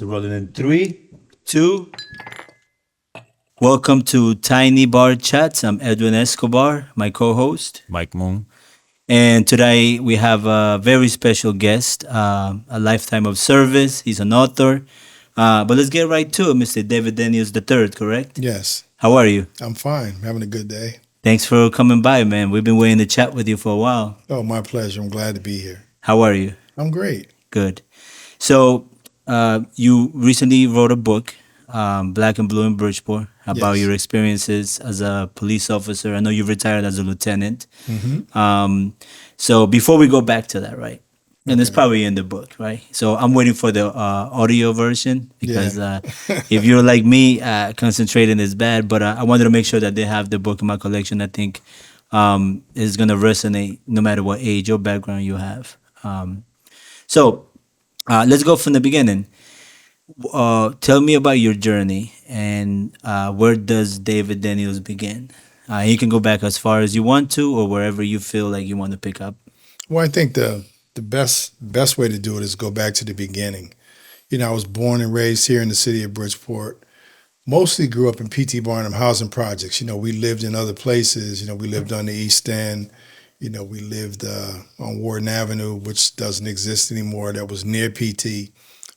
So rolling in three, two. Welcome to Tiny Bar Chats. I'm Edwin Escobar, my co-host, Mike Moon. and today we have a very special guest, a lifetime of service. He's an author, but let's get right to it, Mr. David Daniels III. Correct? Yes, How are you? I'm fine. Having a good day. Thanks for coming by, man. We've been waiting to chat with you for a while. Oh, my pleasure. I'm glad to be here. How are you? I'm great. Good. So, you recently wrote a book, Black and Blue in Bridgeport, about Yes. your experiences as a police officer. I know you retired as a lieutenant. Hmm. So, before we go back to that, right? And it's Okay. probably in the book, right? So, I'm waiting for the audio version because Yeah. if you're like me, concentrating is bad. But I wanted to make sure that they have the book in my collection. I think is going to resonate no matter what age or background you have. So, let's go from the beginning. Tell me about your journey and where does David Daniels begin? You can go back as far as you want to, or wherever you feel like you want to pick up. Well, I think the best way to do it is go back to the beginning. I was born and raised here in the city of Bridgeport. Mostly grew up in P.T. Barnum housing projects. We lived in other places. We lived on the East End. We lived on Warden Avenue, which doesn't exist anymore. That was near PT.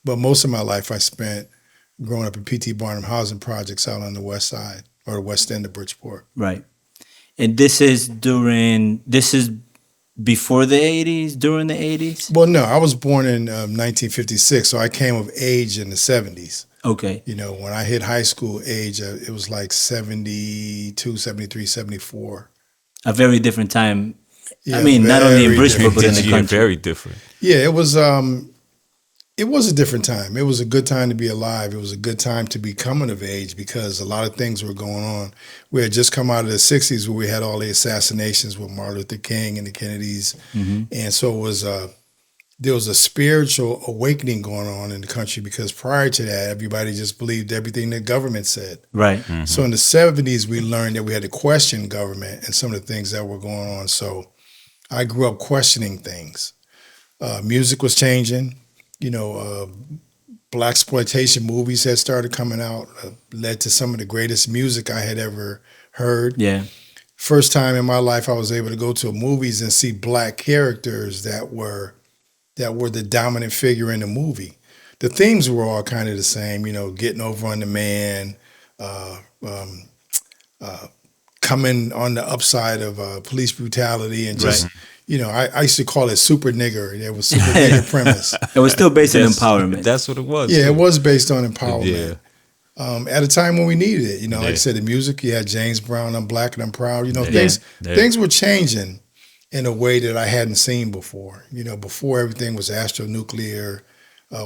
But most of my life I spent growing up in P.T. Barnum housing projects out on the west side or the west end of Bridgeport. Right. And this is before the 80s, during the 80s? Well, no, I was born in 1956, so I came of age in the 70s. Okay. When I hit high school age, it was like 72, 73, 74. A very different time. I Yeah, mean, not only in very Bridgeport, different but in the This time. year, country. very different. Yeah, it was a different time. It was a good time to be alive. It was a good time to be coming of age because a lot of things were going on. We had just come out of the 60s where we had all the assassinations with Martin Luther King and the Kennedys. Hmm. And so there was a spiritual awakening going on in the country because prior to that, everybody just believed everything the government said. Right. So in the 70s, we learned that we had to question government and some of the things that were going on. So I grew up questioning things. Music was changing. Black exploitation movies had started coming out, led to some of the greatest music I had ever heard. Yeah. First time in my life, I was able to go to movies and see black characters that were the dominant figure in the movie. The themes were all kind of the same, getting over on the man, uh, um, coming on the upside of police brutality, and Right. just, I used to call it super nigger. There was super nigger premise. It was still based on That's, empowerment. that's what it was. Yeah, it too. was based on Yeah. empowerment. At a time when we needed it, like I Yeah. said, the music. You had James Brown, "I'm Black and I'm Proud." Yeah. Things were changing in a way that I hadn't seen before. Before everything was astronuclear,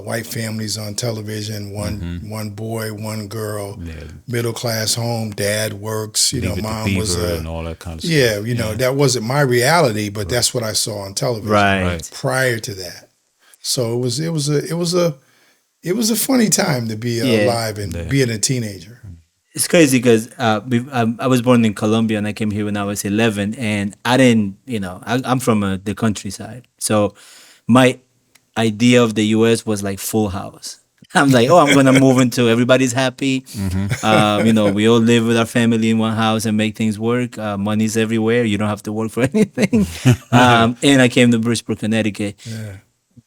white families on television, one boy, one girl, Yeah. middle class home, dad works. Leave it to Mom was Beaver and all that kind of yeah. stuff. That wasn't my reality, but that's what I saw on television Right. prior to that. So it was a funny time to be Yeah. alive and Yeah. being a teenager. It's crazy because I was born in Colombia and I came here when I was 11, and I didn't, I'm from the countryside, so my idea of the U.S. was like Full House. I'm like, oh, I'm gonna move into everybody's happy. We all live with our family in one house and make things work. Money's everywhere. You don't have to work for anything. And I came to Bridgeport, Connecticut Yeah.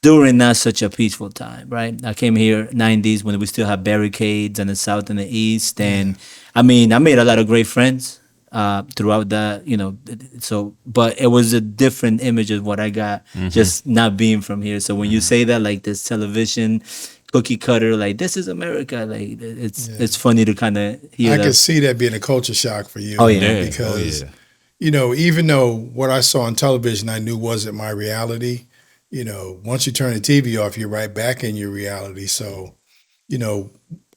during not such a peaceful time, right? I came here 90s when we still had barricades in the south and the east, and I mean, I made a lot of great friends throughout that, so, but it was a different image of what I got just not being from here. So when you say that, like this television cookie cutter, like this is America, like it's funny to kind of hear I that. could see that being a culture shock for you. Oh, yeah. Yeah. Because, Oh, yeah. even though what I saw on television I knew wasn't my reality, once you turn the TV off, you're right back in your reality. So,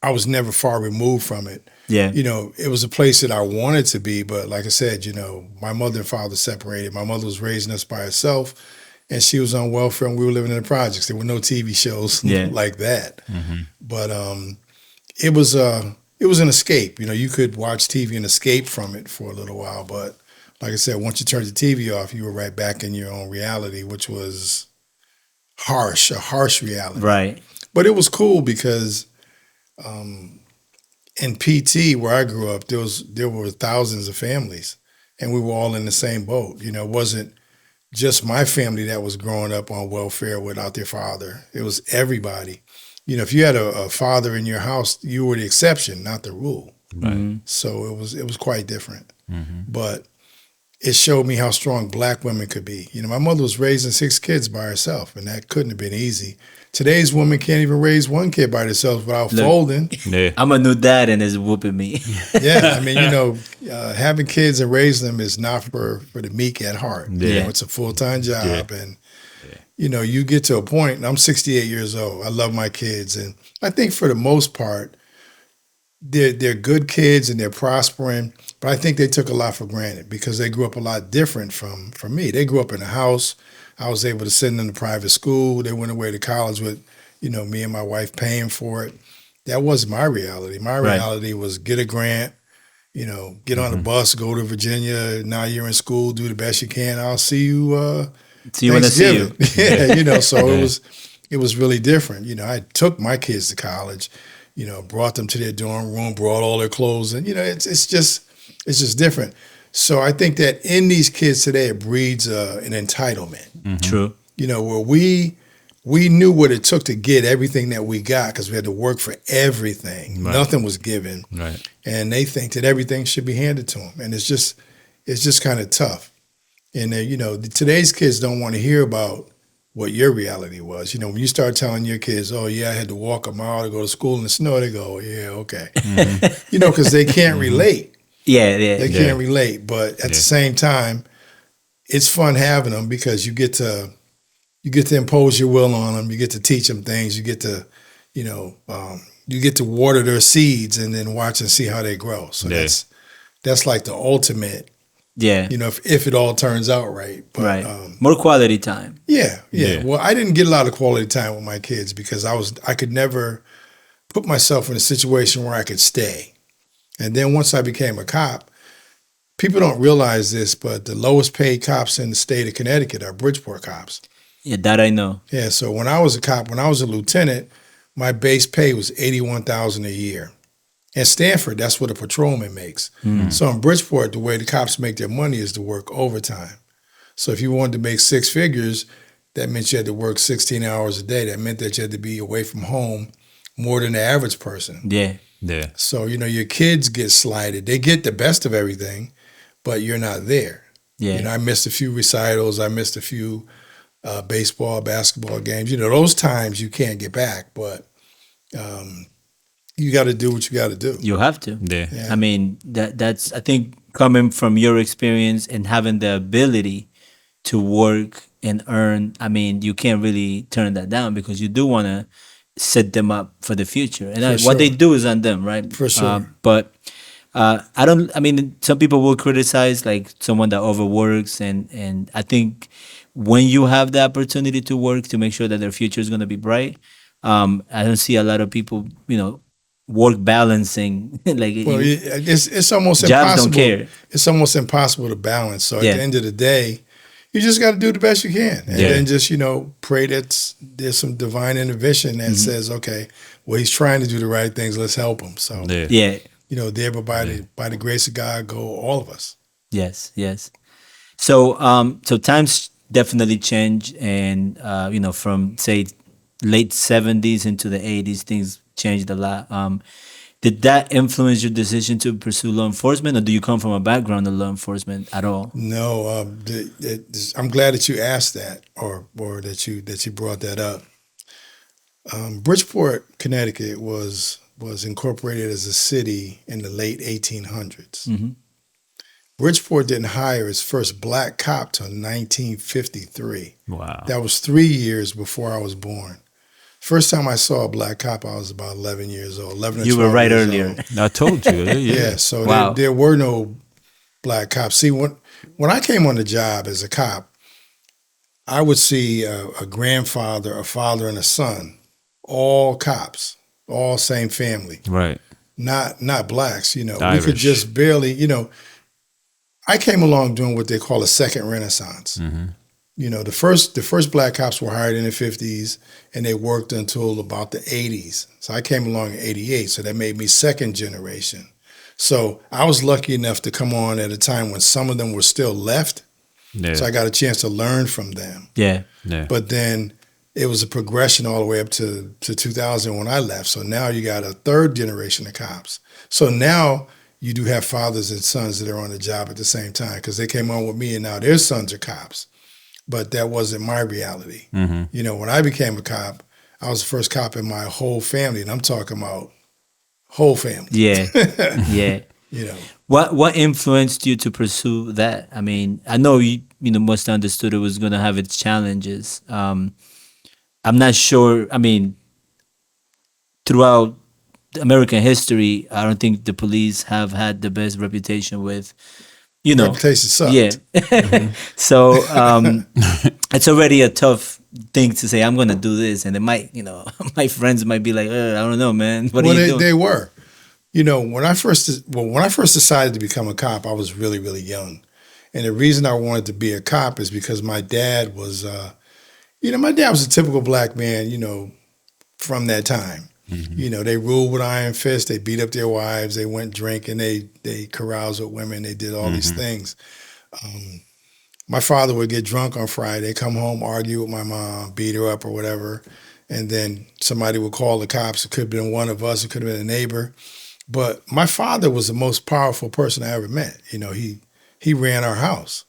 I was never far removed from it. Yeah. It was a place that I wanted to be, but like I said, my mother and father separated. My mother was raising us by herself, and she was on welfare, and we were living in the projects. There were no TV shows Yeah. like that. But it was an escape. You could watch TV and escape from it for a little while, but like I said, once you turned the TV off, you were right back in your own reality, which was a harsh reality. Right. But it was cool because in PT where I grew up, there were thousands of families, and we were all in the same boat. You know, it wasn't just my family that was growing up on welfare without their father. It was everybody. You know, if you had a father in your house, you were the exception, not the rule. Right. So it was quite different. But it showed me how strong black women could be. You know, my mother was raising 6 kids by herself, and that couldn't have been easy. Today's women can't even raise one kid by themselves without Look. folding. Yeah. I'm a new dad and it's whooping me. Yeah, I mean, you know, having kids and raising them is not for the meek at heart. You Yeah. know, it's a full-time job, and you know, you get to a point. And I'm 68 years old. I love my kids, and I think for the most part, they're good kids and they're prospering. But I think they took a lot for granted because they grew up a lot different from me. They grew up in a house. I was able to send them to private school. They went away to college with, you know, me and my wife paying for it. That wasn't my reality. My Right. reality was get a grant, you know, get on a bus, go to Virginia. Now you're in school, do the best you can. I'll see you See you when I see you. Thanksgiving. Yeah, you know, so it was really different. You know, I took my kids to college, you know, brought them to their dorm room, brought all their clothes, and you know, it's just different. So I think that in these kids today, it breeds an entitlement. True. You know, where we knew what it took to get everything that we got because we had to work for everything. Right. Nothing was given, Right. and they think that everything should be handed to them, and it's just kind of tough. And you know, today's kids don't want to hear about what your reality was. You know, when you start telling your kids, "Oh yeah, I had to walk a mile to go to school in the snow," they go, "Yeah, okay," you know, because they can't relate. Yeah, They yeah. can't relate, but at the same time, it's fun having them because you get to impose your will on them. You get to teach them things. You get to, you know, you get to water their seeds and then watch and see how they grow. So Yeah. that's like the ultimate. Yeah. You know, if it all turns out right. But, Right. More quality time. Yeah. Yeah. Well, I didn't get a lot of quality time with my kids because I could never put myself in a situation where I could stay. And then once I became a cop, people don't realize this, but the lowest paid cops in the state of Connecticut are Bridgeport cops. Yeah, that I know. Yeah. So when I was a cop, when I was a lieutenant, my base pay was $81,000 a year. In Stanford, that's what a patrolman makes. So in Bridgeport, the way the cops make their money is to work overtime. So if you wanted to make 6 figures, that meant you had to work 16 hours a day. That meant that you had to be away from home more than the average person. Yeah. Yeah. So, you know, your kids get slighted. They get the best of everything, but you're not there. Yeah. You know, I missed a few recitals. I missed a few baseball, basketball games. You know, those times you can't get back, but you got to do what you got to do. You have to. Yeah. Yeah. I mean, that's I think coming from your experience and having the ability to work and earn, I mean, you can't really turn that down because you do want to set them up for the future. And For what they sure. do is on them, right? For sure. But I mean, some people will criticize like someone that overworks. And I think when you have the opportunity to work to make sure that their future is going to be bright, I don't see a lot of people, you know, work balancing. Like, Well, it's almost Jobs impossible. don't care. It's almost impossible to balance. So at Yeah. the end of the day, you just got to do the best you can, and Yeah. then just pray that there's some divine intervention that says, okay, well, he's trying to do the right things. Let's help him. So Yeah. yeah. there, but by the grace of God, go all of us. Yes, yes. So, so times definitely change, and you know, from say late '70s into the '80s, things changed a lot. Did that influence your decision to pursue law enforcement, or do you come from a background of law enforcement at all? No, I'm glad that you asked that, or that you brought that up. Bridgeport, Connecticut, was incorporated as a city in the late 1800s. Bridgeport didn't hire its first black cop till 1953. Wow. That was 3 years before I was born. First time I saw a black cop, I was about 11 years old. 11 or You 12 were right years earlier. old. I told you. Yeah. Yeah, so Wow. there were no black cops. See, when I came on the job as a cop, I would see a grandfather, a father, and a son, all cops, all same family, Right. not blacks. You know, we Irish. could just barely. You know, I came along doing what they call a second renaissance. The first black cops were hired in the 50s, and they worked until about the 80s. So I came along in 88, so that made me second generation. So I was lucky enough to come on at a time when some of them were still left. So Yeah. I got a chance to learn from them. Yeah. Yeah. But then it was a progression all the way up to 2000 when I left. So now you got a third generation of cops. So now you do have fathers and sons that are on the job at the same time because they came on with me and now their sons are cops. But that wasn't my reality. Mm-hmm. When I became a cop, I was the first cop in my whole family, and I'm talking about whole family. Yeah. Yeah. you know, What influenced you to pursue that? I mean, I know you must have understood it was going to have its challenges. I'm not sure. I mean, throughout American history, I don't think the police have had the best reputation with, you know, reputation yeah. sucked. So it's already a tough thing to say. I'm gonna do this, and it might, my friends might be like, I don't know, man. What Well, are you they, doing? they were. When I first decided to become a cop, I was really, really young. And the reason I wanted to be a cop is because my dad was, my dad was a typical black man, from that time. They ruled with iron fists. They beat up their wives. They went drinking. They caroused with women. They did all these things. My father would get drunk on Friday, come home, argue with my mom, beat her up or whatever. And then somebody would call the cops. It could have been one of us. It could have been a neighbor. But my father was the most powerful person I ever met. He ran our house.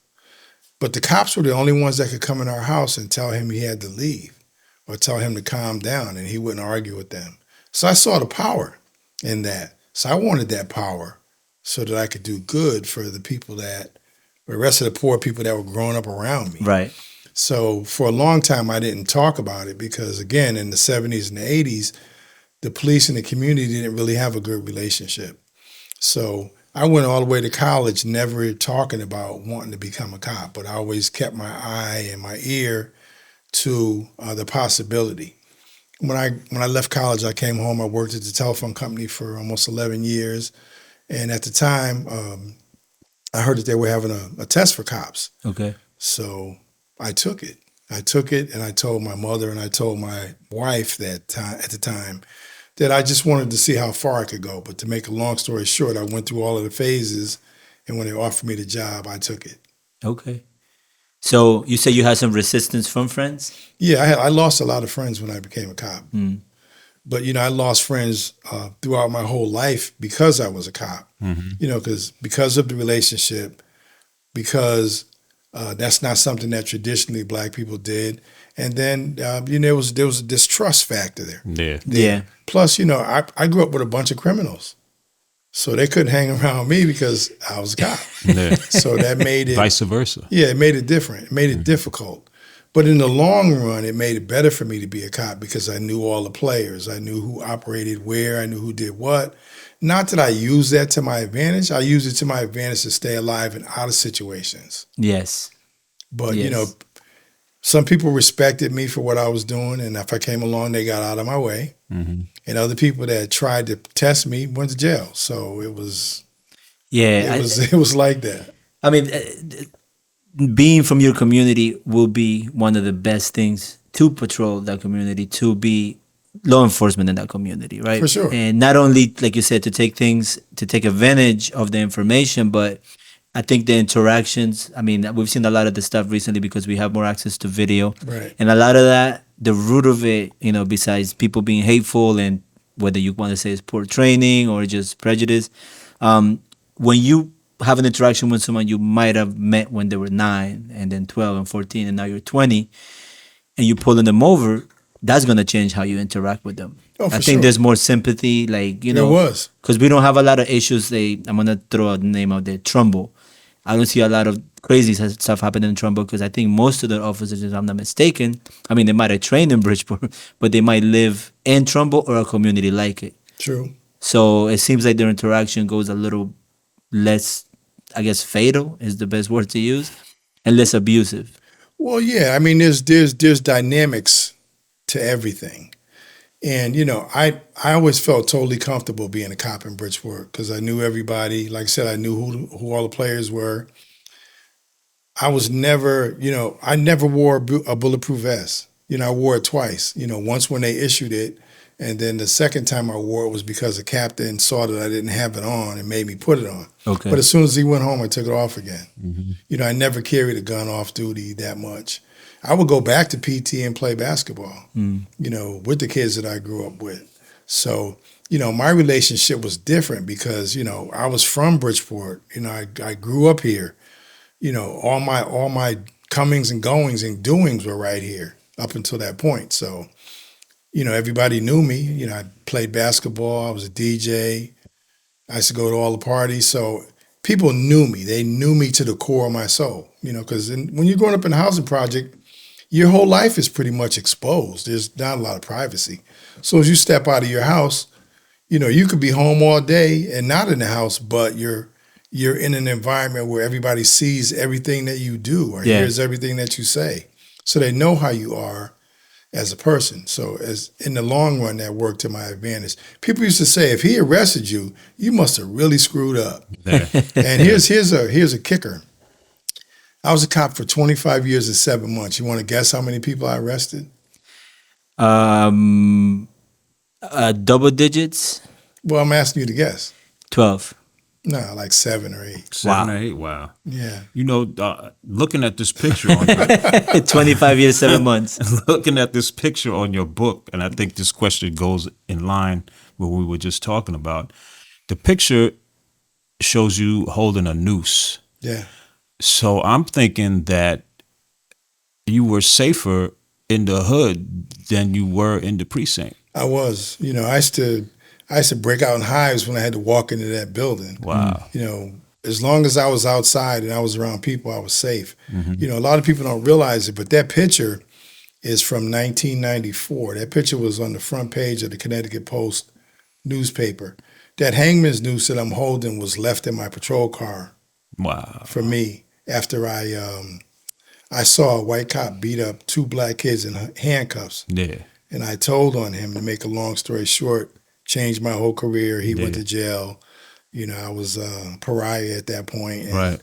But the cops were the only ones that could come in our house and tell him he had to leave or tell him to calm down, and he wouldn't argue with them. So I saw the power in that. So I wanted that power so that I could do good for the rest of the poor people that were growing up around me. Right. So for a long time, I didn't talk about it because, again, in the 70s and the 80s, the police and the community didn't really have a good relationship. So I went all the way to college, never talking about wanting to become a cop, but I always kept my eye and my ear to the possibility. When I left college, I came home. I worked at the telephone company for almost 11 years, and at the time, I heard that they were having a test for cops. Okay. So I took it. And I told my mother and I told my wife at the time that I just wanted to see how far I could go. But to make a long story short, I went through all of the phases, and when they offered me the job, I took it. Okay. So you say you had some resistance from friends? Yeah, I lost a lot of friends when I became a cop. Mm. But I lost friends throughout my whole life because I was a cop. Because of the relationship, because that's not something that traditionally black people did, and then there was a distrust factor there. Yeah. Yeah. Plus, I grew up with a bunch of criminals, so they couldn't hang around me because I was a cop. Yeah. So that made it Vice versa. Yeah, it made it different. It made it difficult. But in the long run, it made it better for me to be a cop because I knew all the players. I knew who operated where. I knew who did what. Not that I used that to my advantage. I used it to my advantage to stay alive and out of situations. Yes. But, Yes. some people respected me for what I was doing. And if I came along, they got out of my way. Mm-hmm. And other people that tried to test me went to jail. So it was Yeah. it was like that. I mean, being from your community will be one of the best things to patrol that community, to be law enforcement in that community, right? For sure. And not only, like you said, to take advantage of the information, but I think the interactions, I mean, we've seen a lot of the stuff recently because we have more access to video. Right. And a lot of that, the root of it, besides people being hateful and whether you want to say it's poor training or just prejudice, when you have an interaction with someone you might have met when they were 9 and then 12 and 14 and now you're 20 and you're pulling them over, that's going to change how you interact with them. Oh, for I think sure. there's more sympathy, There was. because we don't have a lot of issues. I'm going to throw a name out there, Trumbull. I don't see a lot of crazy stuff happening in Trumbull because I think most of the officers, if I'm not mistaken, I mean, they might have trained in Bridgeport, but they might live in Trumbull or a community like it. True. So it seems like their interaction goes a little less, I guess, fatal is the best word to use, and less abusive. Well, yeah. I mean, there's dynamics to everything, and I always felt totally comfortable being a cop in Bridgeport because I knew everybody. Like I said, I knew who all the players were. I was never, I never wore a bulletproof vest. I wore it twice. Once when they issued it, and then the second time I wore it was because the captain saw that I didn't have it on and made me put it on. But Okay. as soon as he went home, I took it off again. Mm-hmm. I never carried a gun off duty that much. I would go back to PT and play basketball, Mm. with the kids that I grew up with. So, my relationship was different because, I was from Bridgeport. I grew up here. All my comings and goings and doings were right here up until that point. So, everybody knew me. I played basketball. I was a DJ. I used to go to all the parties. So people knew me. They knew me to the core of my soul, because when you're growing up in a housing project, your whole life is pretty much exposed. There's not a lot of privacy. So as you step out of your house, you could be home all day and not in the house, but you're in an environment where everybody sees everything that you do or Yeah. hears everything that you say. So they know how you are as a person. So as in the long run, that worked to my advantage. People used to say, if he arrested you, you must have really screwed up. Yeah. And here's a kicker. I was a cop for 25 years and 7 months. You want to guess how many people I arrested? Double digits. Well, I'm asking you to guess. 12. No, like 7 or 8. 7 Wow. or 8. Wow. Yeah. Looking at this picture on 25 years, 7 months. looking at this picture on your book, and I think this question goes in line with what we were just talking about. The picture shows you holding a noose. Yeah. So I'm thinking that you were safer in the hood than you were in the precinct. I was. I used to break out in hives when I had to walk into that building. Wow. As long as I was outside and I was around people, I was safe. Mm-hmm. A lot of people don't realize it, but that picture is from 1994. That picture was on the front page of the Connecticut Post newspaper. That hangman's noose that I'm holding was left in my patrol car Wow. for me after I saw a white cop beat up 2 black kids in handcuffs. Yeah. And I told on him, to make a long story short, changed my whole career. He went to jail. I was a pariah at that point. And, Right.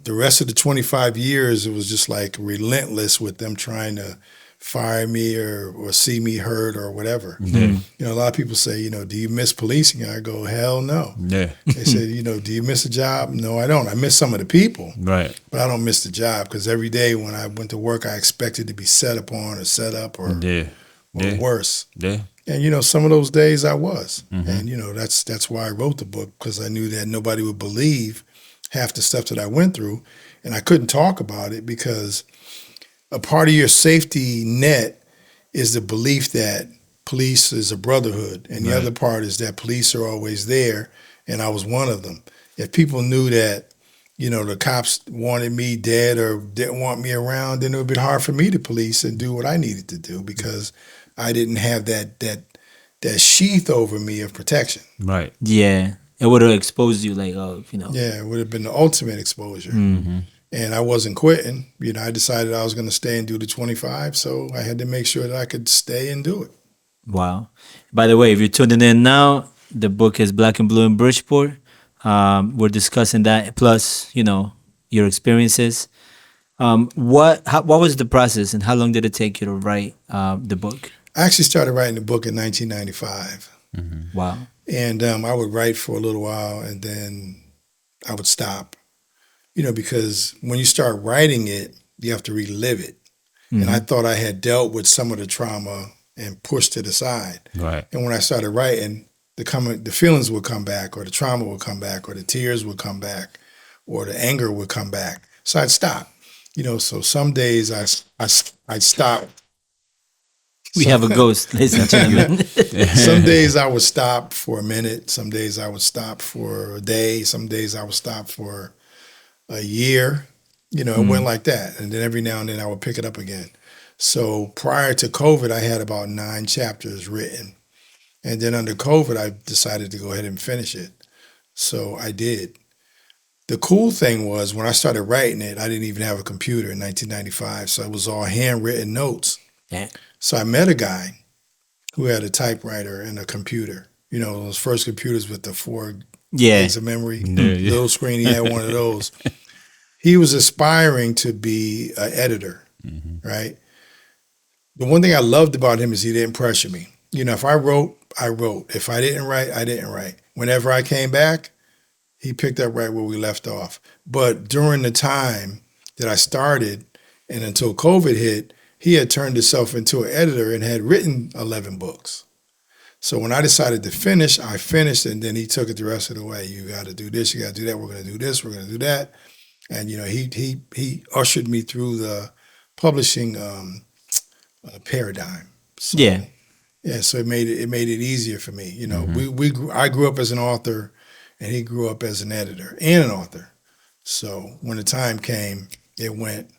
the rest of the 25 years, it was just like relentless with them trying to fire me or see me hurt or whatever. Yeah. A lot of people say, do you miss policing? And I go, hell no. Yeah. They say, do you miss a job? No, I don't. I miss some of the people, Right. but I don't miss the job because every day when I went to work, I expected to be set upon or set up or Yeah. Yeah. worse. Yeah. And some of those days I was, Mhm. and that's why I wrote the book, because I knew that nobody would believe half the stuff that I went through, and I couldn't talk about it because a part of your safety net is the belief that police is a brotherhood, and the Right. other part is that police are always there, and I was one of them. If people knew that, the cops wanted me dead or didn't want me around, then it would be hard for me to police and do what I needed to do because I didn't have that sheath over me of protection. Right. Yeah. It would have exposed you, like, Yeah, it would have been the ultimate exposure. Mm-hmm. And I wasn't quitting. I decided I was going to stay and do the 25, so I had to make sure that I could stay and do it. Wow. By the way, if you're tuning in now, the book is Black and Blue in Bridgeport. We're discussing that, plus, your experiences. What was the process, and how long did it take you to write the book? I actually started writing the book in 1995. Mm-hmm. Wow. And I would write for a little while, and then I would stop. Because when you start writing it, you have to relive it. Mhm. And I thought I had dealt with some of the trauma and pushed it aside. Right. And when I started writing, the feelings would come back, or the trauma would come back, or the tears would come back, or the anger would come back. So I'd stop. So some days I'd stop. We have a ghost, ladies and gentlemen. Some days I would stop for a minute. Some days I would stop for a day. Some days I would stop for a year. It went like that. And then every now and then I would pick it up again. So prior to COVID, I had about 9 chapters written. And then under COVID, I decided to go ahead and finish it. So I did. The cool thing was when I started writing it, I didn't even have a computer in 1995. So it was all handwritten notes. Yeah. So I met a guy who had a typewriter and a computer. Those first computers with the 4 Yeah. gigs of memory, Yeah, yeah. little screen. He had one of those. he was aspiring to be an editor, right? The one thing I loved about him is he didn't pressure me. If I wrote, I wrote. If I didn't write, I didn't write. Whenever I came back, he picked up right where we left off. But during the time that I started and until COVID hit, he had turned himself into an editor and had written 11 books. So when I decided to finish, I finished, and then he took it the rest of the way. You got to do this, you got to do that. We're going to do this, we're going to do that, and he ushered me through the publishing paradigm. So, Yeah. yeah, so it made it easier for me. I grew up as an author, and he grew up as an editor and an author. So when the time came, it went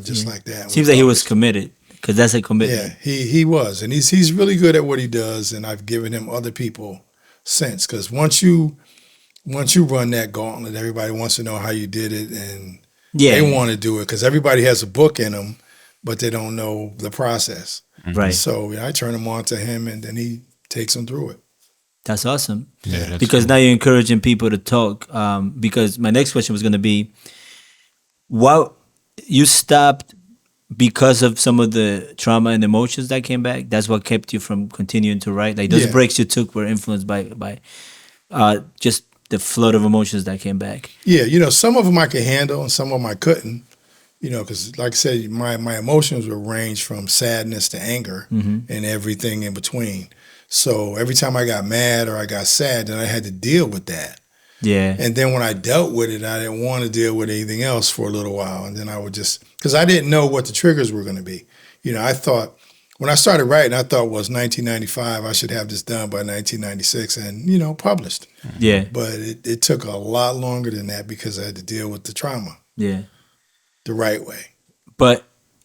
just like that. Seems like he was committed, because that's a commitment. Yeah, he was, and he's really good at what he does, and I've given him other people since. Because once you run that gauntlet, everybody wants to know how you did it, and Yeah. they want to do it because everybody has a book in them, but they don't know the process. Right. So I turn them on to him, and then he takes them through it. That's awesome. Yeah, that's Because cool. now you're encouraging people to talk. Because my next question was going to be, what you stopped because of some of the trauma and emotions that came back. That's what kept you from continuing to write. Like those Yeah. breaks you took were influenced by just the flood of emotions that came back. Yeah, some of them I could handle, and some of them I couldn't. Because like I said, my emotions would range from sadness to anger and everything in between. So every time I got mad or I got sad, then I had to deal with that. Yeah. And then when I dealt with it, I didn't want to deal with anything else for a little while. And then I would just, because I didn't know what the triggers were going to be. I thought, when I started writing, I thought was 1995, I should have this done by 1996 and, published. Yeah. But it took a lot longer than that because I had to deal with the trauma Yeah. the right way. But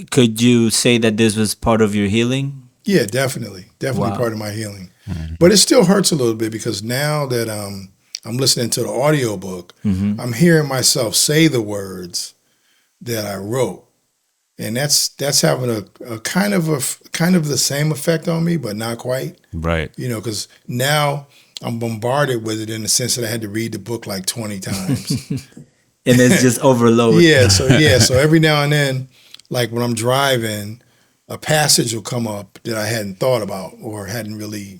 could you say that this was part of your healing? Yeah, definitely. Definitely Wow. part of my healing. But it still hurts a little bit because now that I'm listening to the audiobook, I'm hearing myself say the words that I wrote. And that's having a kind of the same effect on me, but not quite. Right. Because now I'm bombarded with it in the sense that I had to read the book like 20 times. And it's just overload. So every now and then, like when I'm driving, a passage will come up that I hadn't thought about or hadn't really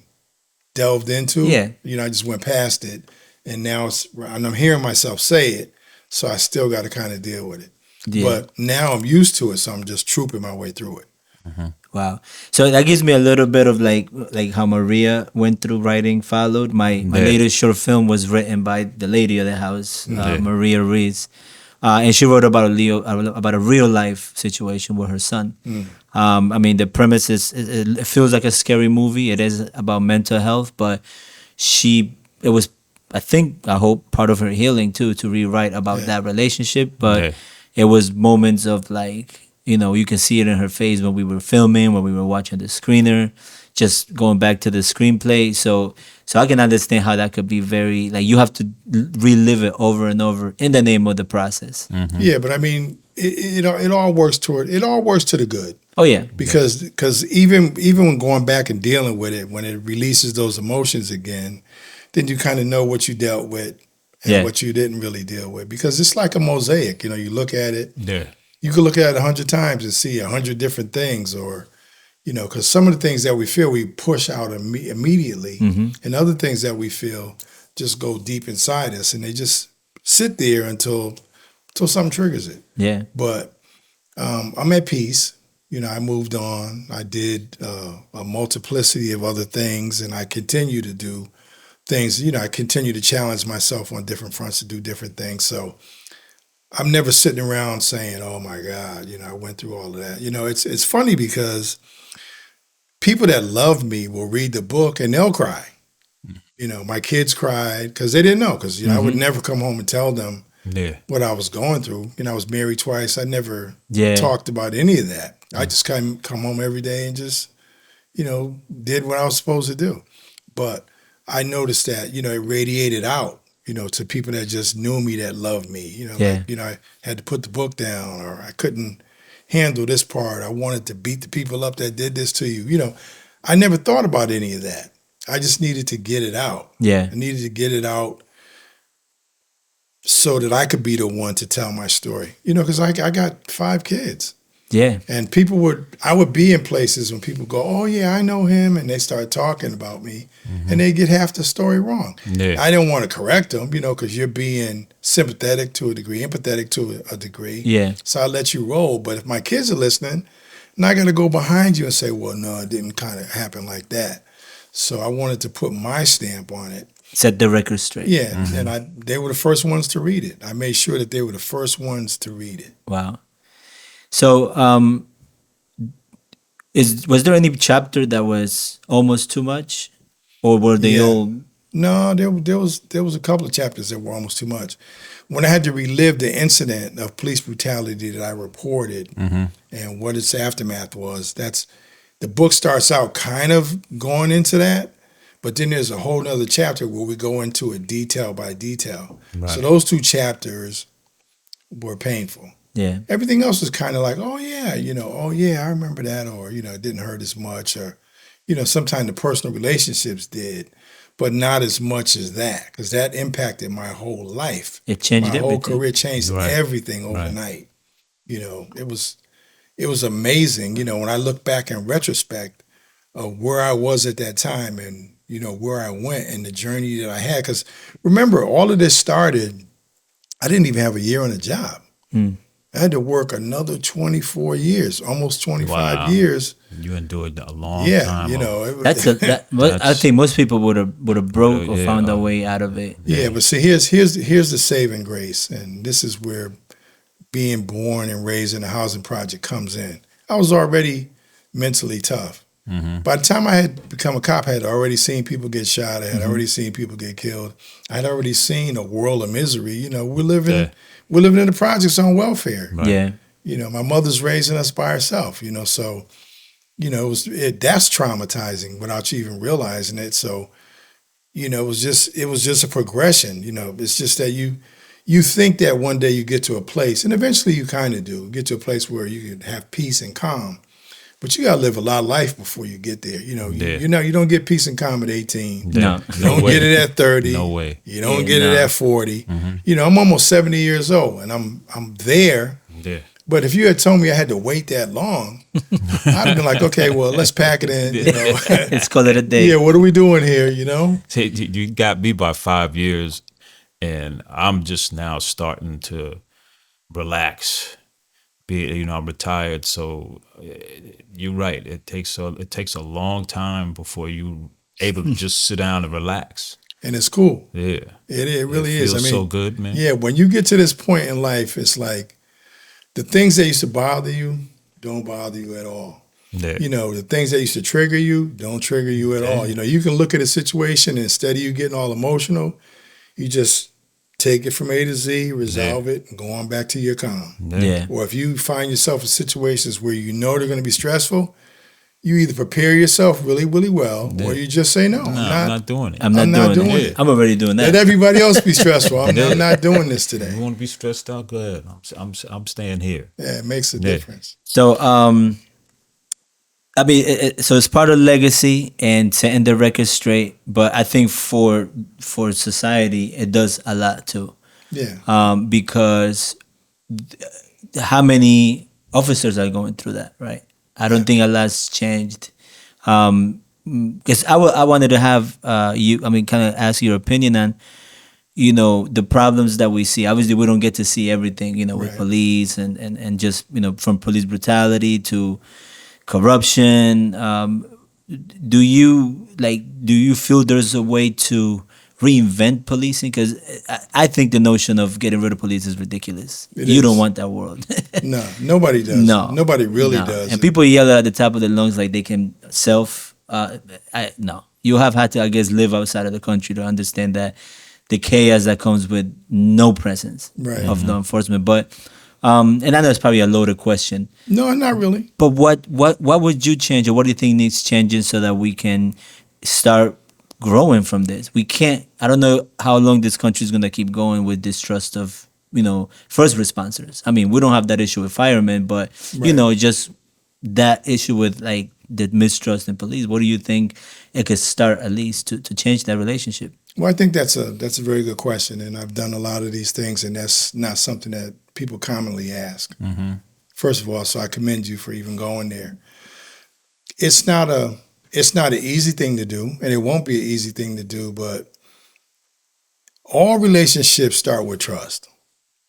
delved into. Yeah. I just went past it, and now and I'm hearing myself say it, so I still got to kind of deal with it. Yeah. But now I'm used to it, so I'm just trooping my way through it. Wow. So that gives me a little bit of like how Maria went through writing Followed. My latest short film was written by the lady of the house, Maria Reese. And she wrote about a real life situation with her son. I mean, the premise is it feels like a scary movie. It is about mental health, but it was, I hope, part of her healing too, to rewrite about that relationship. But it was moments of like, you can see it in her face when we were filming, when we were watching the screener, just going back to the screenplay. So I can understand how that could be very, like, you have to relive it over and over in the name of the process. Yeah, but I mean, it all works to the good. Oh yeah. Because even when going back and dealing with it, when it releases those emotions again, then you kind of know what you dealt with and what you didn't really deal with. Because it's like a mosaic. You look at it. Yeah. You could look at it 100 times and see 100 different things, or because some of the things that we feel we push out immediately, and other things that we feel just go deep inside us, and they just sit there until something triggers it. Yeah. But I'm at peace. I moved on. I did a multiplicity of other things, and I continue to do things. I continue to challenge myself on different fronts to do different things. So I'm never sitting around saying, "Oh my God," I went through all of that. It's funny because people that love me will read the book and they'll cry. My kids cried because they didn't know, because I would never come home and tell them what I was going through. I was married twice. I never talked about any of that. I just come home every day and just did what I was supposed to do. But I noticed that it radiated out. To people that just knew me, that loved me. I had to put the book down, or I couldn't handle this part. I wanted to beat the people up that did this to you. I never thought about any of that. I just needed to get it out. Yeah. I needed to get it out so that I could be the one to tell my story. Because I got 5 kids. Yeah. And I would be in places when people go, oh yeah, I know him, and they start talking about me, and they get half the story wrong. Yeah. I didn't want to correct them, because you're being sympathetic to a degree, empathetic to a degree. Yeah. So I let you roll. But if my kids are listening, I'm not gonna go behind you and say, well, no, it didn't kind of happen like that. So I wanted to put my stamp on it. Set the record straight. Yeah, and they were the first ones to read it. I made sure that they were the first ones to read it. Wow. So, was there any chapter that was almost too much, or were they Yeah. all? No, there was a couple of chapters that were almost too much. When I had to relive the incident of police brutality that I reported and what its aftermath was, the book starts out kind of going into that, but then there's a whole nother chapter where we go into it detail by detail. Right. So those 2 chapters were painful. Yeah. Everything else was kind of like, oh yeah, oh yeah, I remember that, or it didn't hurt as much, or sometimes the personal relationships did, but not as much as that, because that impacted my whole life. It changed My whole everything. career changed Right. everything overnight. It was amazing. When I look back in retrospect of where I was at that time, and where I went and the journey that I had. Because remember, all of this started. I didn't even have a year on a job. I had to work another 24 years, almost 25 Wow. years. You endured a long Yeah, time. I think most people would have broke or Yeah. found a way out of it. Yeah, but see, here's the saving grace, and this is where being born and raised in a housing project comes in. I was already mentally tough. By the time I had become a cop, I had already seen people get shot. I had already seen people get killed. I had already seen a world of misery. We're living in the projects on welfare. Right. Yeah. My mother's raising us by herself. So that's traumatizing without you even realizing it. So it was just a progression. It's just that you think that one day you get to a place, and eventually you kind of do get to a place where you can have peace and calm. But you gotta live a lot of life before you get there. You don't get peace and calm at 18. No. You don't way. get it at 30. No way. You don't Yeah, get it no. at 40. I'm almost 70 years old, and I'm there. Yeah. But if you had told me I had to wait that long, I'd have been like, okay, well, let's pack it in. Let's call it a day. Yeah, what are we doing here? See, you got me by 5 years, and I'm just now starting to relax. I'm retired, so you're right. It takes a long time before you able to just sit down and relax. And it's cool. Yeah, It really is. feels so good, man. Yeah, when you get to this point in life, it's like the things that used to bother you don't bother you at all. Yeah. The things that used to trigger you don't trigger you at all. You can look at a situation, and instead of you getting all emotional, you just take it from A to Z, resolve it, and go on back to your calm. Yeah. Or if you find yourself in situations where they're going to be stressful, you either prepare yourself really, really well, or you just say, no, I'm not doing it. I'm not doing it. I'm already doing Let that. everybody else be stressful. I'm not doing this You today. want to be stressed out? Go ahead. I'm staying here. Yeah, it makes a difference. So, so it's part of legacy and setting the record straight. But I think for society, it does a lot too. Yeah. Because how many officers are going through that, right? I don't think a lot's changed. Because I wanted to have kind of ask your opinion on, the problems that we see. Obviously, we don't get to see everything, with Right. police and just, from police brutality to corruption. Do you feel there's a way to reinvent policing? Because I think the notion of getting rid of police is ridiculous. It You is. don't want that world. No, nobody does. No. Nobody really No. does. And people yell at the top of their lungs like they can no. You have had to, I guess, live outside of the country to understand that the chaos that comes with no presence Right. of law enforcement. But and I know it's probably a loaded question. No, not really. But what would you change, or what do you think needs changing so that we can start growing from this? We can't. I don't know how long this country is gonna keep going with distrust of first responders. I mean, we don't have that issue with firemen, but Right. just that issue with like the mistrust in police. What do you think it could start at least to change that relationship? Well, I think that's a very good question, and I've done a lot of these things, and that's not something that people commonly ask. First of all, so I commend you for even going there. It's not a it's not an easy thing to do, and it won't be an easy thing to do, but all relationships start with trust.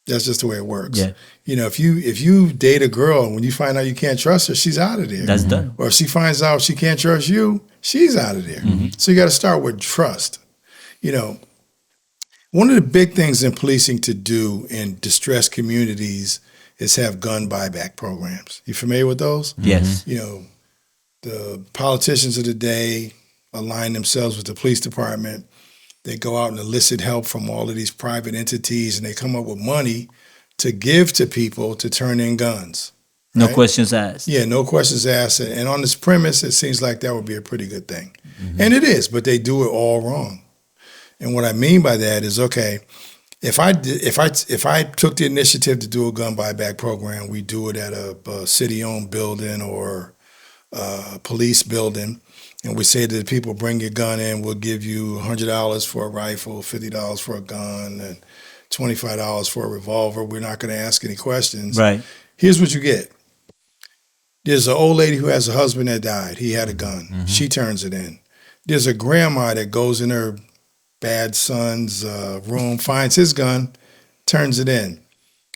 That's just the way it works. Yeah. If you date a girl and when you find out you can't trust her, she's out of there. That's done. Or if she finds out she can't trust you, she's out of there. So you got to start with trust. You know, one of the big things in policing to do in distressed communities is have gun buyback programs. You familiar with those? Yes. The politicians of the day align themselves with the police department. They go out and elicit help from all of these private entities, and they come up with money to give to people to turn in guns. No right? questions asked. Yeah, no questions asked. And on this premise, it seems like that would be a pretty good thing. And it is, but they do it all wrong. And what I mean by that is, okay, if I took the initiative to do a gun buyback program, we do it at a city-owned building or a police building, and we say to the people, bring your gun in, we'll give you $100 for a rifle, $50 for a gun, and $25 for a revolver. We're not going to ask any questions. Right. Here's what you get. There's an old lady who has a husband that died. He had a gun. She turns it in. There's a grandma that goes in her bad son's room, finds his gun, turns it in.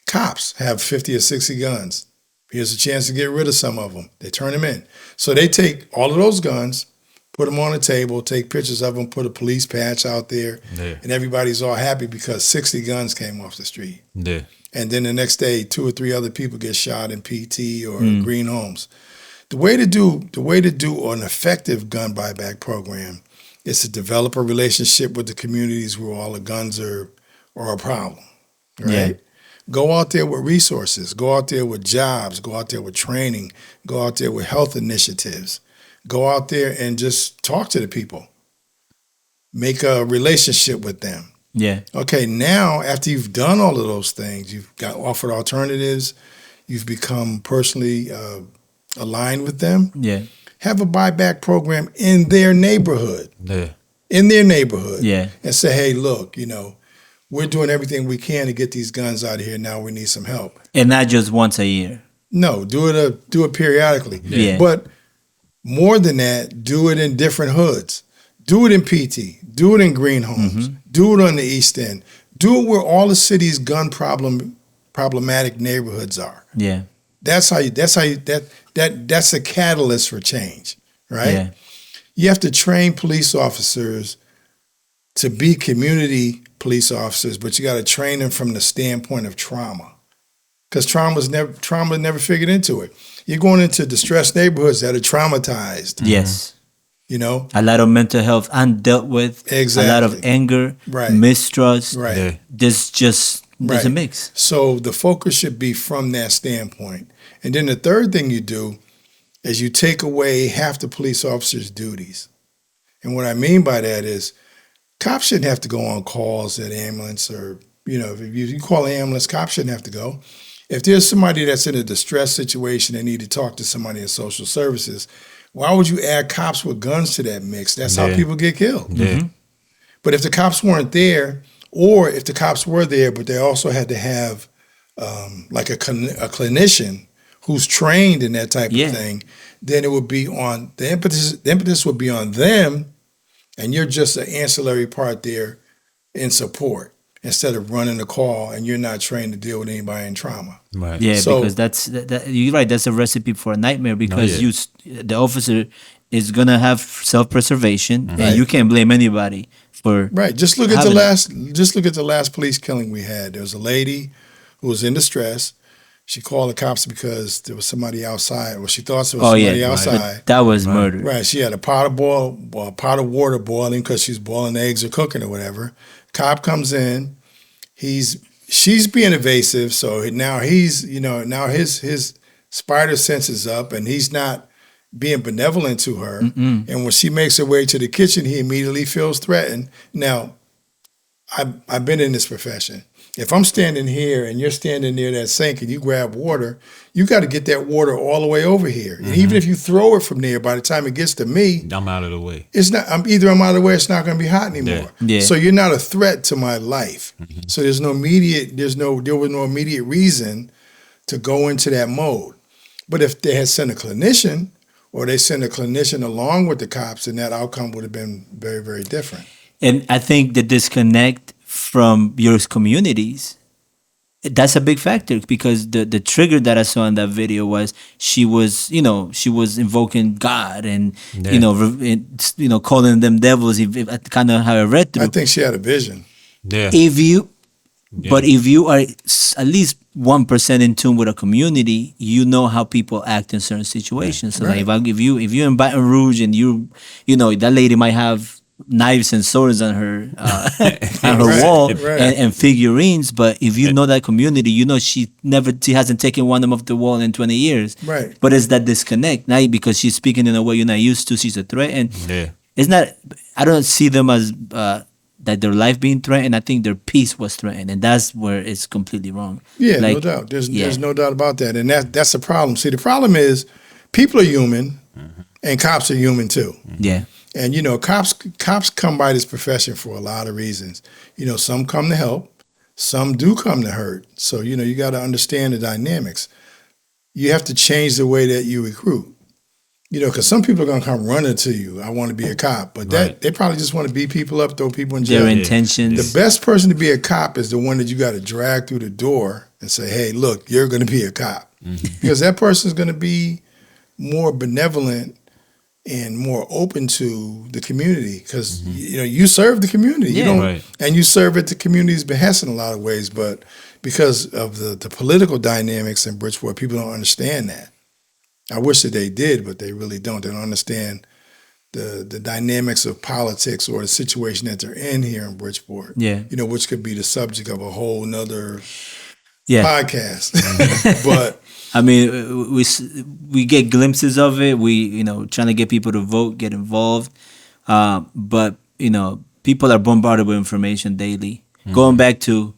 Cops have 50 or 60 guns. Here's a chance to get rid of some of them. They turn them in. So they take all of those guns, put them on a table, take pictures of them, put a police patch out there, and everybody's all happy because 60 guns came off the street. Yeah. And then the next day, 2 or 3 other people get shot in PT or green homes. The way to do an effective gun buyback program is to develop a relationship with the communities where all the guns are a problem, right? Yeah. Go out there with resources. Go out there with jobs. Go out there with training. Go out there with health initiatives. Go out there and just talk to the people. Make a relationship with them. Yeah. Okay, now after you've done all of those things, you've got offered alternatives, you've become personally aligned with them. Yeah. Have a buyback program in their neighborhood. Yeah. In their neighborhood. Yeah. And say, hey, look, we're doing everything we can to get these guns out of here. Now we need some help. And not just once a year. No, do it periodically. Yeah. But more than that, do it in different hoods. Do it in PT. Do it in green homes. Do it on the East End. Do it where all the city's gun problematic neighborhoods are. Yeah. That's a catalyst for change, right? Yeah. You have to train police officers to be community police officers, but you got to train them from the standpoint of trauma, because trauma never figured into it. You're going into distressed neighborhoods that are traumatized. Yes. A lot of mental health undealt with. Exactly. A lot of anger, Right. mistrust. Right. Yeah. There's a mix. So the focus should be from that standpoint. And then the third thing you do is you take away half the police officer's duties. And what I mean by that is cops shouldn't have to go on calls at ambulance or, if you call an ambulance, cops shouldn't have to go. If there's somebody that's in a distress situation and need to talk to somebody in social services, why would you add cops with guns to that mix? That's how people get killed. Yeah. But if the cops weren't there, or if the cops were there, but they also had to have like a clinician who's trained in that type of thing, then it would be on the impetus would be on them, and you're just an ancillary part there in support instead of running the call, and you're not trained to deal with anybody in trauma. Right. Yeah, So- because you're right. That's a recipe for a nightmare because the officer is gonna have self-preservation, and you can't blame anybody for Right. Just look at having the last police killing we had. There was a lady who was in distress. She called the cops because there was somebody outside. Well, she thought there was somebody outside. But that was murder. Right. She had a pot of water boiling because she's boiling eggs or cooking or whatever. Cop comes in. She's being evasive, so now his spider sense is up, and he's not being benevolent to her. And when she makes her way to the kitchen, he immediately feels threatened. Now, I've been in this profession. If I'm standing here and you're standing near that sink and you grab water, you got to get that water all the way over here. And even if you throw it from there, by the time it gets to me, I'm out of the way. it's not. I'm out of the way. It's not going to be hot anymore. Yeah. So you're not a threat to my life. So there was no immediate reason to go into that mode. But if they had sent a clinician, or they sent a clinician along with the cops, then that outcome would have been very, very different. And I think the disconnect from your communities, that's a big factor, because the trigger that I saw in that video was she was invoking God and calling them devils, kind of how I read through. I think she had a vision. Yeah. If you But if you are at least 1% in tune with a community, you know how people act in certain situations. So Right. like if you're in Baton Rouge and that lady might have knives and swords on her on her Right, wall right. and figurines, but if you know that community, you know she hasn't taken one of them off the wall in 20 years. Right. But it's that disconnect, not because she's speaking in a way you're not used to. She's a threat, and Yeah. it's not. I don't see them as that their life being threatened. I think their peace was threatened, and that's where it's completely wrong. Yeah, no Like, doubt. There's yeah. no doubt about that, and that's the problem. See, the problem is people are human, and cops are human too. Yeah, And cops come by this profession for a lot of reasons. Some come to help, some do come to hurt. So you got to understand the dynamics. You have to change the way that you recruit. Because some people are gonna come running to you. I want to be a cop, but Right. they probably just want to beat people up, throw people in their jail. intentions. The best person to be a cop is the one that you got to drag through the door and say, "Hey, look, you're going to be a cop," because that person is going to be more benevolent and more open to the community. Because you serve the community, you Yeah. don't, Right. and you serve at the community's behest in a lot of ways. But because of the political dynamics in Bridgeport, people don't understand that. I wish that they did, but they really don't. They don't understand the dynamics of politics or the situation that they're in here in Bridgeport. Yeah. Which could be the subject of a whole nother Yeah, podcast. But I mean, we get glimpses of it. We trying to get people to vote, get involved, but people are bombarded with information daily. Going back to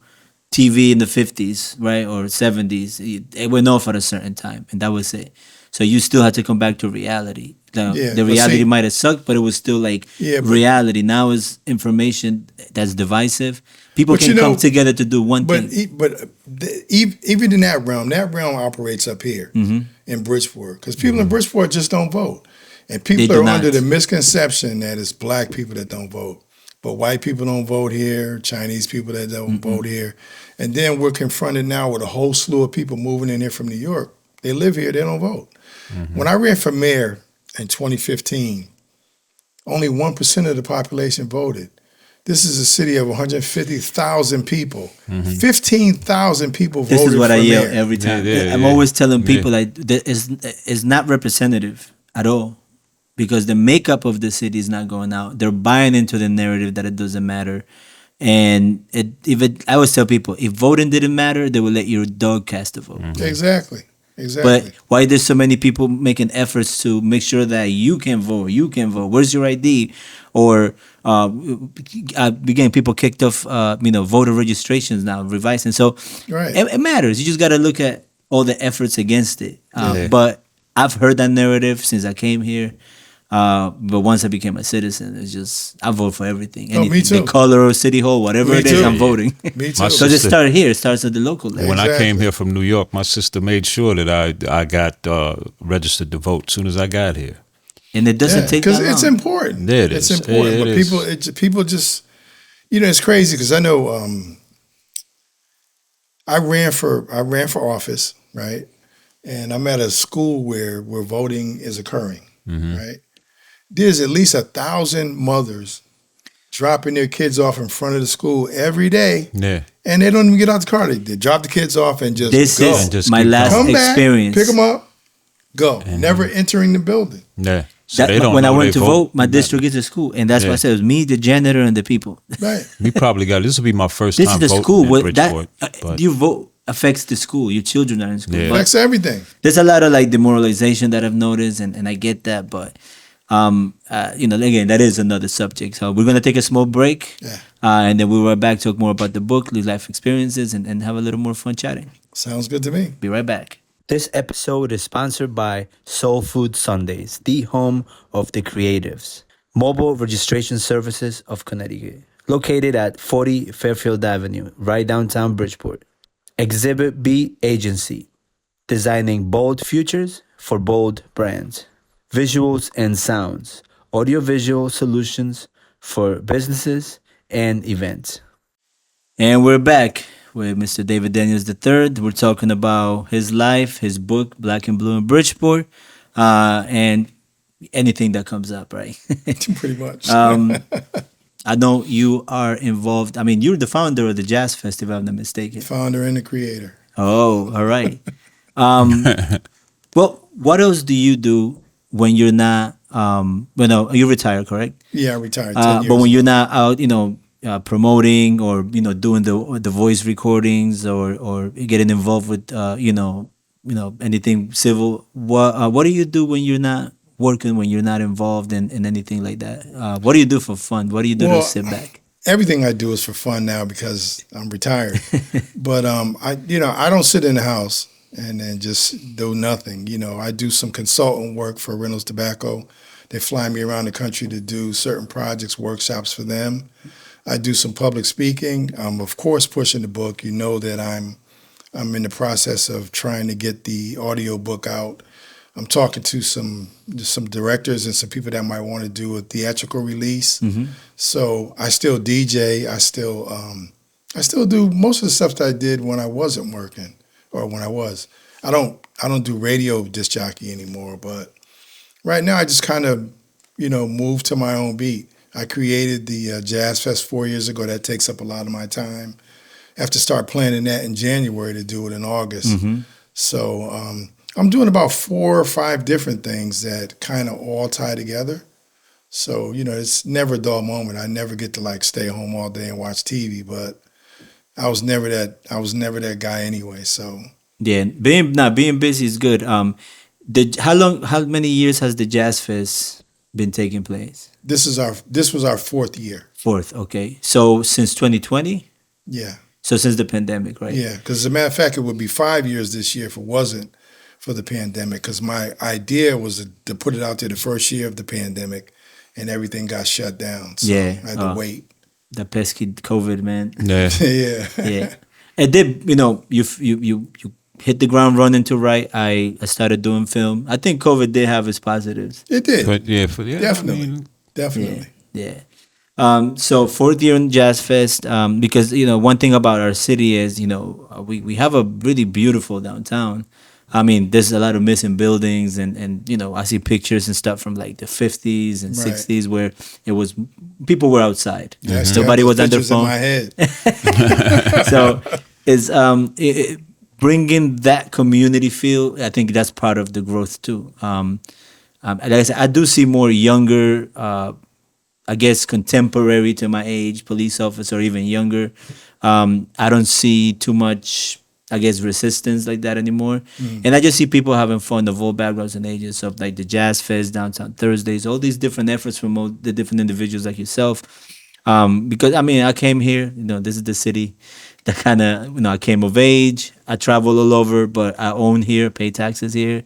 TV in the 50s, right, or 70s, it went off at a certain time, and that was it. So you still had to come back to reality. Yeah, The but reality see- might have sucked, but it was still like Yeah, but- reality. Now is information that's divisive. People But can come together to do one thing. even in that realm operates up here in Bridgeport, because people in Bridgeport just don't vote, and people They do are not. under the misconception that it's black people that don't vote, but white people don't vote here, Chinese people that don't vote here, and then we're confronted now with a whole slew of people moving in here from New York. They live here, they don't vote. When I ran for mayor in 2015, only 1% of the population voted. This is a city of 150,000 people. 15,000 people voted This is what for I yell mayor. every time. Yeah, I'm yeah. always telling people Yeah. like that it's not representative at all, because the makeup of the city is not going out. They're buying into the narrative that it doesn't matter, and I always tell people, if voting didn't matter, they would let your dog cast a vote. Exactly. But why there's so many people making efforts to make sure that you can vote? You can vote. Where's your ID? Or we're getting people kicked off, voter registrations now, revising. So Right. it matters. You just got to look at all the efforts against it. Yeah. But I've heard that narrative since I came here. But once I became a citizen, it's just I vote for everything. Oh, me Anything. too. The color of City Hall, whatever Me it is, too. I'm voting. Me too. My So just sister- start here. It starts at the local level. When I Exactly. came here from New York, my sister made sure that I got registered to vote as soon as I got here. And it doesn't take because that it's long. important. Yeah, it It's is. important, It but is. people just, it's crazy because I know I ran for office, right, and I'm at a school where voting is occurring, right. There's at least 1,000 mothers dropping their kids off in front of the school every day, Yeah. and they don't even get out the car. They drop the kids off and just This go. is Just my keep last Come back, experience. pick them up, go. Never entering the building. Yeah. So That, when I know went they to vote, my district is a school, and that's Yeah. why I said it was me, the janitor, and the people. Right. We probably got this will be my first This is time the voting school. in What Bridgeport. that but your vote affects the school. Your children are in school. Yeah. But Affects everything. there's a lot of like demoralization that I've noticed, and I get that, but Again, that is another subject. So we're gonna take a small break, Yeah. and then we'll be right back, talk more about the book, live life experiences, and have a little more fun chatting. Sounds good to me. Be right back. This episode is sponsored by Soul Food Sundays, the home of the creatives. Mobile registration services of Connecticut. Located at 40 Fairfield Avenue, right downtown Bridgeport. Exhibit B Agency. Designing bold futures for bold brands. Visuals and sounds. Audiovisual solutions for businesses and events. And we're back with Mr. David Daniels III. We're talking about his life, his book, Black and Blue in Bridgeport, and anything that comes up, right? Pretty much. I know you are involved. I mean, you're the founder of the Jazz Festival, if I'm not mistaken. Founder and the creator. Oh, all right. Well, what else do you do when you're not, no, you retire, correct? Yeah, I retired 10 years But when ago. you're not out, promoting or doing the voice recordings or getting involved with anything civil, what do you do when you're not working, when you're not involved in anything like that? What do you do for fun? What do you do to Well, sit back? everything I do is for fun now because I'm retired. But I don't sit in the house and then just do nothing. I do some consultant work for Reynolds Tobacco. They fly me around the country to do certain projects, workshops for them. I do some public speaking. I'm of course pushing the book. You know that I'm in the process of trying to get the audio book out. I'm talking to some directors and some people that might want to do a theatrical release. So I still DJ. I still do most of the stuff that I did when I wasn't working or when I was. I don't do radio disc jockey anymore. But right now I just kind of move to my own beat. I created the Jazz Fest 4 years ago. That takes up a lot of my time. I have to start planning that in January to do it in August. So I'm doing about 4 or 5 different things that kind of all tie together. So, it's never a dull moment. I never get to stay home all day and watch TV, but I was never that guy anyway. So Yeah, being busy is good. How many years has the Jazz Fest been taking place? this was our 4th year. Fourth, okay. So since 2020? Yeah. So since the pandemic, right? Yeah, because as a matter of fact, it would be 5 years this year if it wasn't for the pandemic. Because my idea was to put it out there the first year of the pandemic, and everything got shut down. So Yeah. I had to wait. The pesky COVID, man. Yeah. Yeah. Yeah. And then, you hit the ground running to right. I started doing film. I think COVID did have its positives. It did. But yeah, Definitely. I mean, Definitely. Yeah. So fourth year in Jazz Fest, because one thing about our city is we have a really beautiful downtown. I mean, there's a lot of missing buildings, and I see pictures and stuff from like the 50s and Right. 60s where it was people were outside. Yeah, I still Nobody have was those on their pictures in phone. my head. So it's bringing that community feel. I think that's part of the growth too. Like I said, I do see more younger, I guess contemporary to my age police officer, or even younger. I don't see too much, I guess, resistance like that anymore. And I just see people having fun of all backgrounds and ages, of like the Jazz Fest, Downtown Thursdays, all these different efforts from all the different individuals like yourself. Because I mean, I came here, this is the city that kind of, I came of age. I travel all over, but I own here, pay taxes here.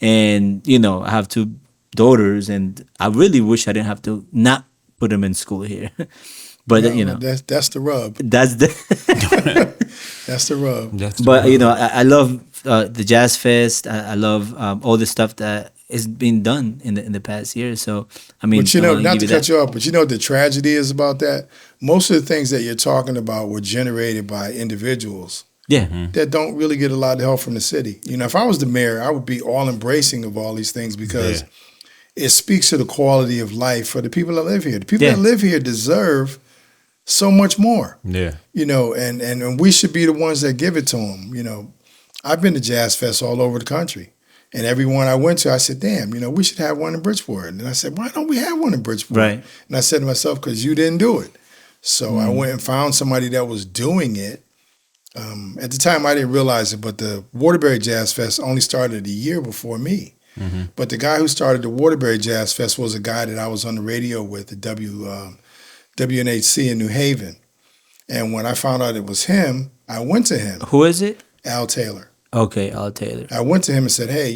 And, I have 2 daughters, and I really wish I didn't have to not put them in school here. But, That's the rub. that's the. That's the rub. that's But, I love the Jazz Fest. I love all the stuff that is being done in the past year. So, I mean, But I wanna not give to you cut that. you off, but the tragedy is about that. Most of the things that you're talking about were generated by individuals Yeah. that don't really get a lot of help from the city. If I was the mayor, I would be all embracing of all these things because it speaks to the quality of life for the people that live here. The people Yeah. that live here deserve so much more. yeah. And we should be the ones that give it to them. I've been to Jazz Fest all over the country. And everyone I went to, I said, damn, we should have one in Bridgeport. And I said, why don't we have one in Bridgeport? Right. And I said to myself, because you didn't do it. So I went and found somebody that was doing it. At the time, I didn't realize it, but the Waterbury Jazz Fest only started a year before me. But the guy who started the Waterbury Jazz Fest was a guy that I was on the radio with at WNHC in New Haven. And when I found out it was him, I went to him, Who is it? Al Taylor. Okay, Al Taylor. I went to him and said, hey,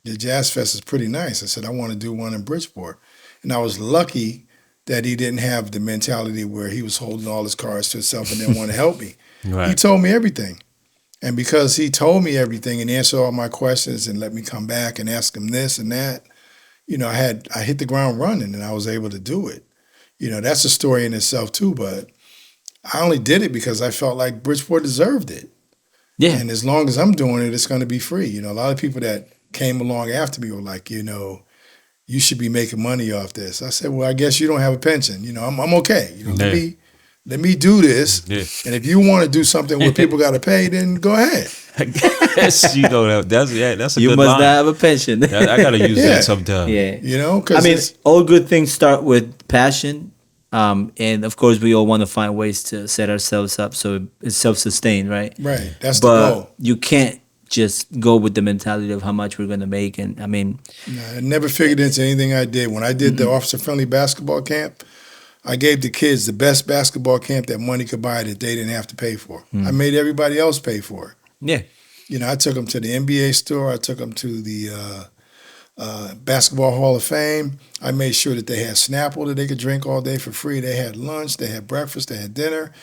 the Jazz Fest is pretty nice. I said, I want to do one in Bridgeport. And I was lucky that he didn't have the mentality where he was holding all his cards to himself and didn't want to help me. Right. He told me everything. And because he told me everything and answered all my questions and let me come back and ask him this and that, I hit the ground running and I was able to do it. That's a story in itself too, but I only did it because I felt like Bridgeport deserved it. Yeah. And as long as I'm doing it, it's going to be free. A lot of people that came along after me were like, you should be making money off this. I said, well, I guess you don't have a pension. I'm okay. Let me do this. Yeah. And if you want to do something where people got to pay, then go ahead. I guess that's a You good must line. not have a pension. I gotta use Yeah. that sometime. Yeah. Because I mean, all good things start with passion. And of course, we all want to find ways to set ourselves up so it's self-sustained, right? right, that's the But goal. you can't just go with the mentality of how much we're going to make. And I mean, No, I never figured into anything I did. When I did the officer-friendly basketball camp, I gave the kids the best basketball camp that money could buy that they didn't have to pay for. I made everybody else pay for it. yeah, I took them to the NBA store. I took them to the Basketball Hall of Fame. I made sure that they had Snapple that they could drink all day for free. They had lunch, they had breakfast, they had dinner.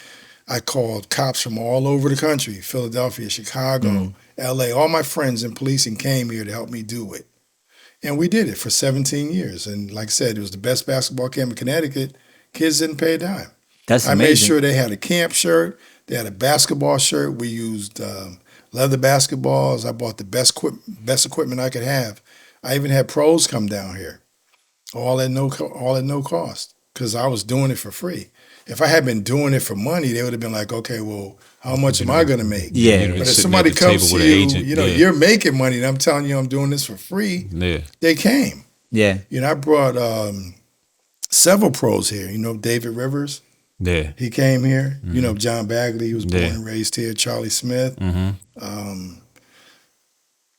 I called cops from all over the country, Philadelphia, Chicago, LA. All my friends in policing came here to help me do it. And we did it for 17 years. And like I said, it was the best basketball camp in Connecticut. Kids didn't pay a dime. that's I amazing. made sure they had a camp shirt. They had a basketball shirt. We used leather basketballs. I bought the best equipment I could have. I even had pros come down here, all at no cost, because I was doing it for free. If I had been doing it for money, they would have been like, okay, well, how much am I going to make? Yeah. But if Sitting somebody at the table comes to with an you, agent, yeah. you're making money, and I'm telling you I'm doing this for free, Yeah. they came. Yeah. I brought several pros here. David Rivers, Yeah. he came here. John Bagley, he was born Yeah. and raised here. Charlie Smith, Mm-hmm.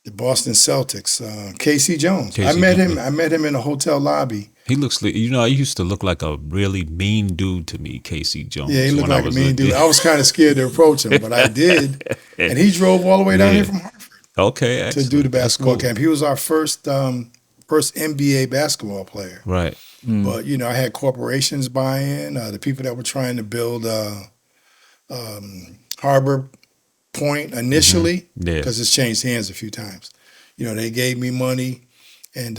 the Boston Celtics, Casey Jones. I Casey met Jones. him. I met him in a hotel lobby. He looks like, I used to look like a really mean dude to me, Casey Jones. Yeah, he looked when I like a was mean dude. I was kind of scared to approach him, but I did. And he drove all the way down Yeah. here from Hartford Okay, to excellent. do the That's basketball cool. camp. He was our first NBA basketball player. Right. But I had corporations buy in. The people that were trying to build Harbor Point initially, Yeah. because it's changed hands a few times. They gave me money, and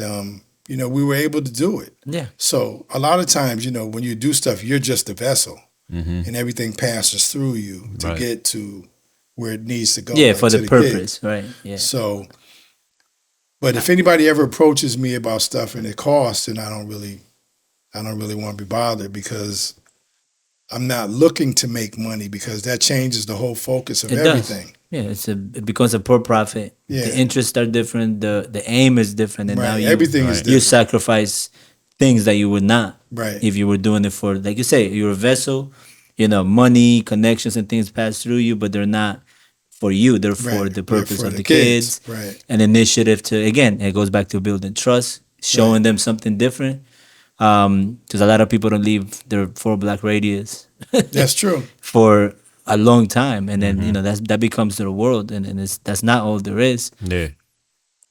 we were able to do it. Yeah. So a lot of times, when you do stuff, you're just a vessel, Mm-hmm. and everything passes through you to Right. get to where it needs to go. Yeah, like for to the kid. purpose, right? Yeah. So, but if anybody ever approaches me about stuff and it costs, then I don't really want to be bothered, because I'm not looking to make money, because that changes the whole focus of It does. everything. Yeah, it becomes a for profit. Yeah. The interests are different. The aim is different, and now Right. you Everything is Right. you different. sacrifice things that you would not Right. if you were doing it for, like you say, you're a vessel. Money, connections, and things pass through you, but they're not for you. They're for Right. the They're purpose for of the the kids. kids. Right. An initiative to, again, it goes back to building trust, showing them something different. Because a lot of people don't leave their 4-block radius That's true. for a long time, and then that becomes their world, and that's not all there is. Yeah.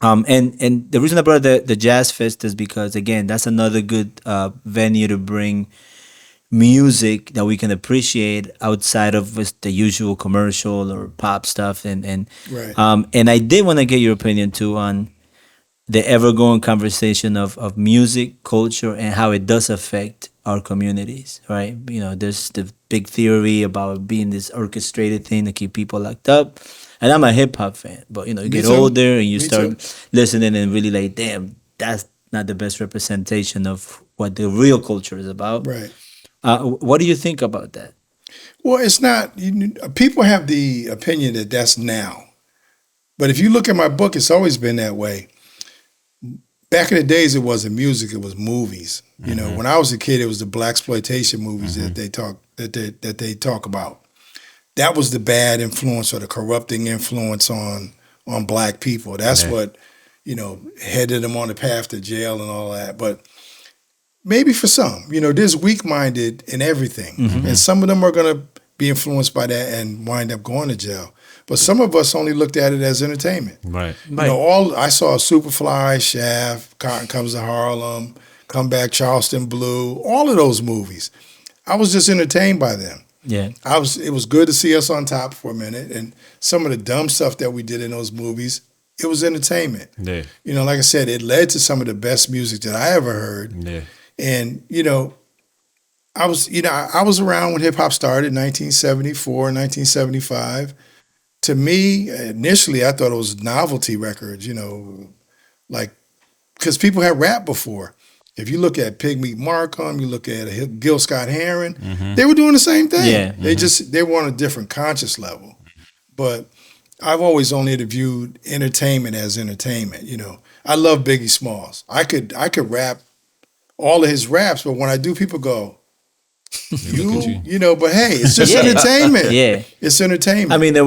And the reason I brought the Jazz Fest is because, again, that's another good venue to bring music that we can appreciate outside of just the usual commercial or pop stuff, and Right. and I did want to get your opinion too on the ever-going conversation of music, culture, and how it does affect our communities, right? There's the big theory about being this orchestrated thing to keep people locked up. And I'm a hip-hop fan, but, you get too. older and you Me start listening and really like, damn, that's not the best representation of what the real culture is about. Right. What do you think about that? Well, it's not. People have the opinion that that's now, but if you look at my book, it's always been that way. Back in the days, it wasn't music; it was movies. When I was a kid, it was the blaxploitation movies that they talk about. That was the bad influence or the corrupting influence on black people. That's what headed them on the path to jail and all that. But maybe for some, there's weak-minded in everything, and some of them are going to be influenced by that and wind up going to jail. But some of us only looked at it as entertainment. Right. I saw Superfly, Shaft, Cotton Comes to Harlem, Come Back, Charleston Blue, all of those movies. I was just entertained by them. Yeah. It was good to see us on top for a minute, and some of the dumb stuff that we did in those movies, it was entertainment. Yeah. Like I said, it led to some of the best music that I ever heard. Yeah. And I was around when hip hop started, 1974, 1975. To me, initially, I thought it was novelty records. Like because people had rap before. If you look at Pigmeat Markham, you look at Gil Scott-Heron, they were doing the same thing. Yeah. They were on a different conscious level. But I've always only viewed entertainment as entertainment. I love Biggie Smalls. I could rap all of his raps, but when I do, people go, but hey, it's just entertainment. Yeah. It's entertainment. It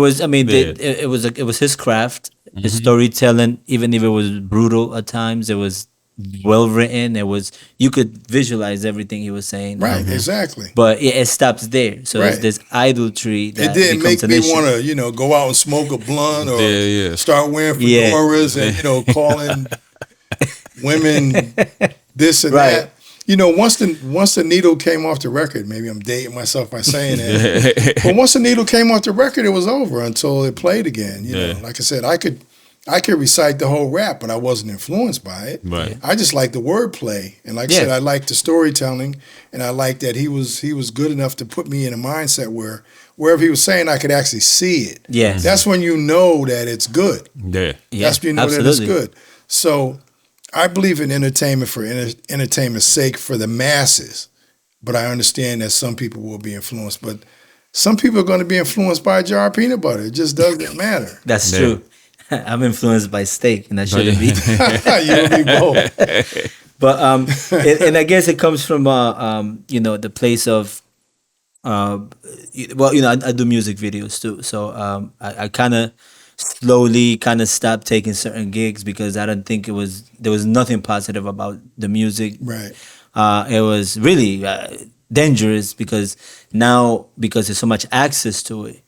was his craft, his storytelling, even if it was brutal at times, it was well written. You could visualize everything he was saying. Right, exactly. But it stops there. So it's this idolatry that it didn't make me want to, go out and smoke a blunt or start wearing fedoras and, calling women this and that. Once the needle came off the record, maybe I'm dating myself by saying that. But once the needle came off the record, it was over until it played again. Like I said, I could recite the whole rap, but I wasn't influenced by it. Right. I just liked the wordplay, and like I said, I liked the storytelling, and I liked that he was good enough to put me in a mindset where wherever he was saying, I could actually see it. Yes. That's when you know that it's good. Yeah. That's when you know that it's good. So I believe in entertainment for entertainment's sake for the masses, but I understand that some people will be influenced. But some people are going to be influenced by a jar of peanut butter. It just doesn't matter. That's true. I'm influenced by steak, and I shouldn't be. You would be both. But and I guess it comes from the place of I do music videos too, so I kind of slowly stopped taking certain gigs because I don't think there was nothing positive about the music. Right. It was really dangerous because there's so much access to it.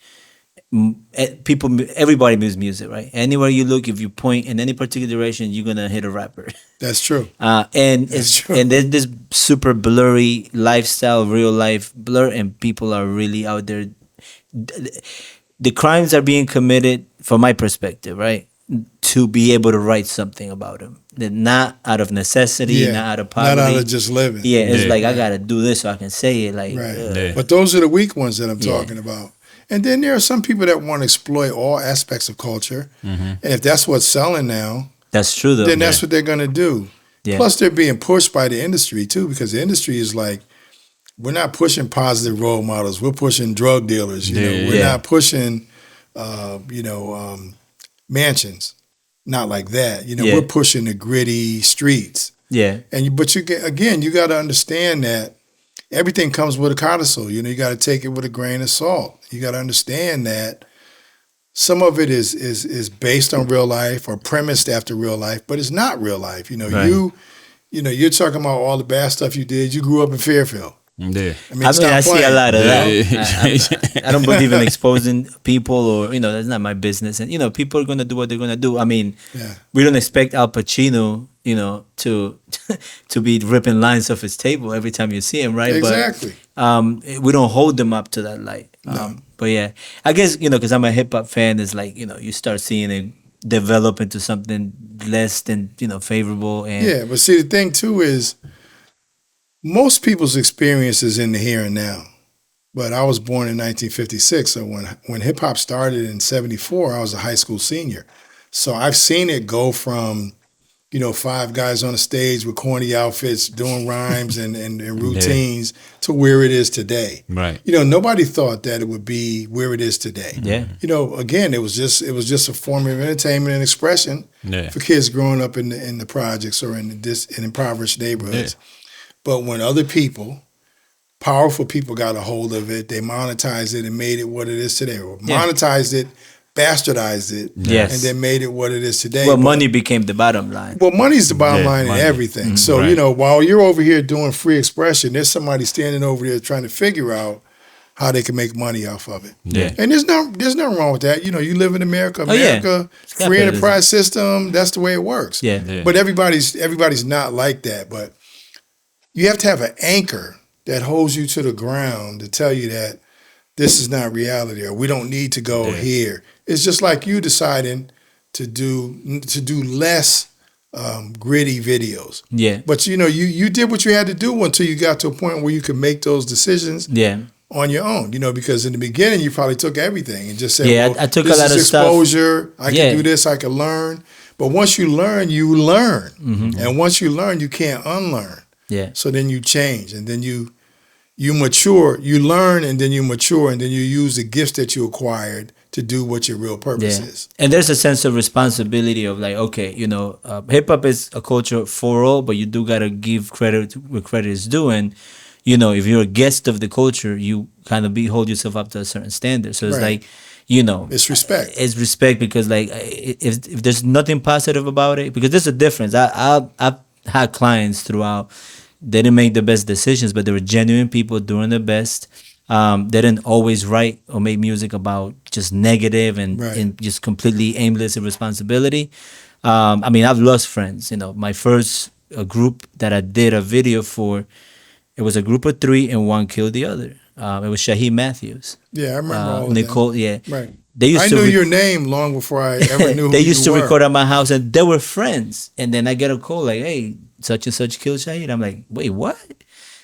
Everybody makes music, right? Anywhere you look, if you point in any particular direction, you're gonna hit a rapper. That's true. And there's this super blurry lifestyle, real life blur, and people are really out there. The crimes are being committed, from my perspective, right, to be able to write something about them. They're not out of necessity, not out of poverty, not out of just living. Yeah, it's like I gotta do this so I can say it. Like, right. But those are the weak ones that I'm talking about. And then there are some people that want to exploit all aspects of culture. And if that's what's selling now, that's true though. Then that's what they're going to do. Yeah. Plus, they're being pushed by the industry too, because the industry is like, we're not pushing positive role models. We're pushing drug dealers. We're not pushing, mansions. Not like that. We're pushing the gritty streets. Yeah. But you got to understand that everything comes with a codicil. You got to take it with a grain of salt. You got to understand that some of it is based on real life or premised after real life, but it's not real life. Right. You're talking about all the bad stuff you did. You grew up in Fairfield. Yeah. I see a lot of that. I don't believe in exposing people, or that's not my business. And people are gonna do what they're gonna do. I mean, we don't expect Al Pacino, to be ripping lines off his table every time you see him, right? Exactly. But we don't hold them up to that light. No. But yeah, I guess because I'm a hip hop fan, it's like you start seeing it develop into something less than favorable. And but see, the thing too is, most people's experience is in the here and now. But I was born in 1956, so when hip hop started in 74, I was a high school senior. So I've seen it go from, 5 guys on a stage with corny outfits doing rhymes and routines to where it is today. Right. Nobody thought that it would be where it is today. Yeah. Again, it was just a form of entertainment and expression for kids growing up in the projects or in impoverished neighborhoods. Yeah. But when other people, powerful people, got a hold of it, they monetized it and made it what it is today, or monetized it bastardized it and Yes. then made it what it is today. Well, But money became the bottom line. well, money's the bottom Yeah, line in money. everything. So, Right. while you're over here doing free expression, there's somebody standing over there trying to figure out how they can make money off of it. Yeah. And there's nothing wrong with that. You live in America. Oh, yeah. America, It's free capitalism. enterprise system, that's the way it works. Yeah. Yeah. But everybody's not like that. But you have to have an anchor that holds you to the ground to tell you that this is not reality or we don't need to go Yeah. here. It's just like you deciding to do less gritty videos. Yeah. But you did what you had to do until you got to a point where you could make those decisions Yeah. on your own. Because in the beginning you probably took everything and just said, Yeah, well, I took a this lot is of stuff. exposure. I Yeah. can do this. I can learn. But once you learn, you learn. Mm-hmm. And once you learn, you can't unlearn. Yeah. So then you change, and then you mature. You learn, and then you mature, and then you use the gifts that you acquired to do what your real purpose Yeah. is. And there's a sense of responsibility of like, okay, hip hop is a culture for all, but you do gotta give credit where credit is due. And if you're a guest of the culture, you kind of hold yourself up to a certain standard. So it's Right. like, It's respect. it's respect because like if there's nothing positive about it, because there's a difference. I've had clients throughout. They didn't make the best decisions, but they were genuine people doing their best. They didn't always write or make music about just negative and, Right. and just completely aimless irresponsibility. I've lost friends. My first group that I did a video for, it was a group of three and one killed the other. It was Shaheed Matthews. Yeah, I remember all of Nicole, that. yeah. Right. They used I to knew re- your name long before I ever knew who they used you to were. record at my house and they were friends. And then I get a call like, hey, such and such killed Shahid. I'm like, wait, what?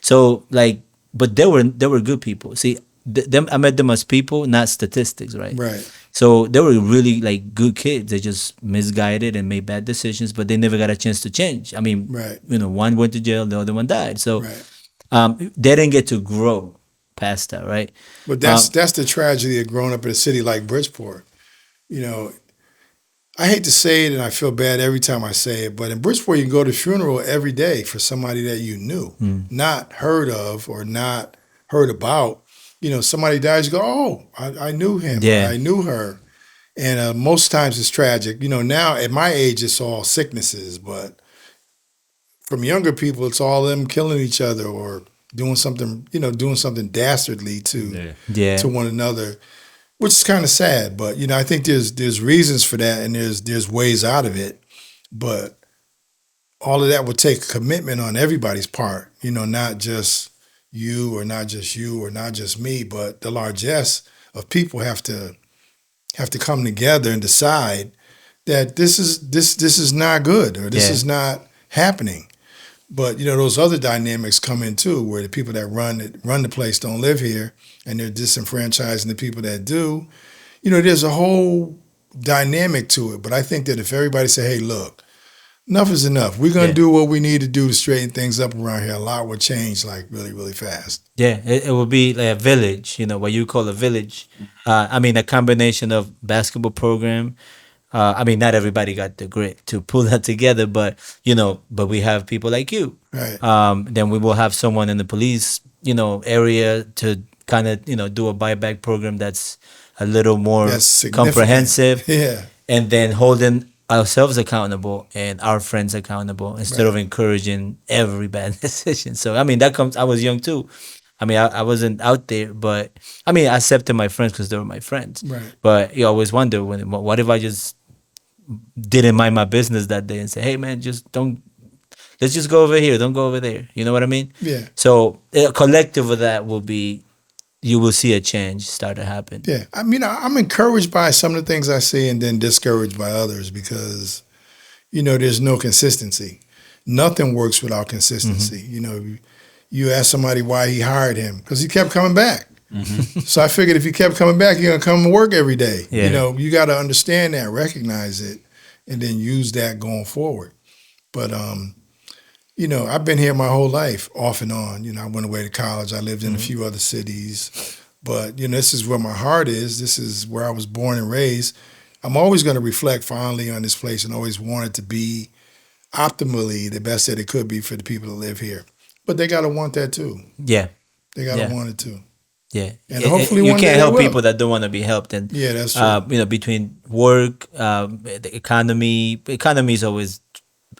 So like, but they were good people. See, them I met them as people, not statistics, right? Right. So they were really like good kids. They just misguided and made bad decisions, but they never got a chance to change. Right. One went to jail, the other one died. So Right. they didn't get to grow past that, right? But that's the tragedy of growing up in a city like Bridgeport. I hate to say it, and I feel bad every time I say it, but in Bridgeport, you can go to a funeral every day for somebody that you knew, not heard of or not heard about. Somebody dies, you go, oh, I knew him, Yeah. or I knew her. And most times it's tragic. Now at my age, it's all sicknesses, but from younger people, it's all them killing each other or doing something dastardly to Yeah. to one another, which is kind of sad. But I think there's reasons for that, and there's ways out of it. But all of that would take commitment on everybody's part. Not just you or not just you or not just me, but the largesse of people have to come together and decide that this is not good or this Yeah. is not happening. But those other dynamics come in too, where the people that run the place don't live here, and they're disenfranchising the people that do. There's a whole dynamic to it. But I think that if everybody say, "Hey, look, enough is enough. We're gonna Yeah. do what we need to do to straighten things up around here," a lot will change like really, really fast. Yeah, it would be like a village, what you call a village. A combination of basketball program. Not everybody got the grit to pull that together, but we have people like you. Right. Then we will have someone in the police, area to kind of, do a buyback program that's a little more That's significant. comprehensive. Yeah. And then holding ourselves accountable and our friends accountable instead of encouraging every bad decision. So I was young too. I wasn't out there, but I accepted my friends because they were my friends. Right. But you always wonder what if I just didn't mind my business that day and say, hey man, let's just go over here, don't go over there. You know what I mean? Yeah. So a collective of that will be, you will see a change start to happen. Yeah. I'm encouraged by some of the things I see and then discouraged by others because, there's no consistency. Nothing works without consistency. You ask somebody why he hired him because he kept coming back. So I figured if he kept coming back, you're going to come to work every day. Yeah. You got to understand that, recognize it, and then use that going forward. But, I've been here my whole life off and on. I went away to college. I lived in a few other cities. But, this is where my heart is. This is where I was born and raised. I'm always going to reflect fondly on this place and always want it to be optimally the best that it could be for the people that live here. But they got to want that too. Yeah. They got to Yeah. want it too. Yeah, And hopefully you one day can't they help will. people that don't want to be helped, and Yeah, that's true. between work, the economy is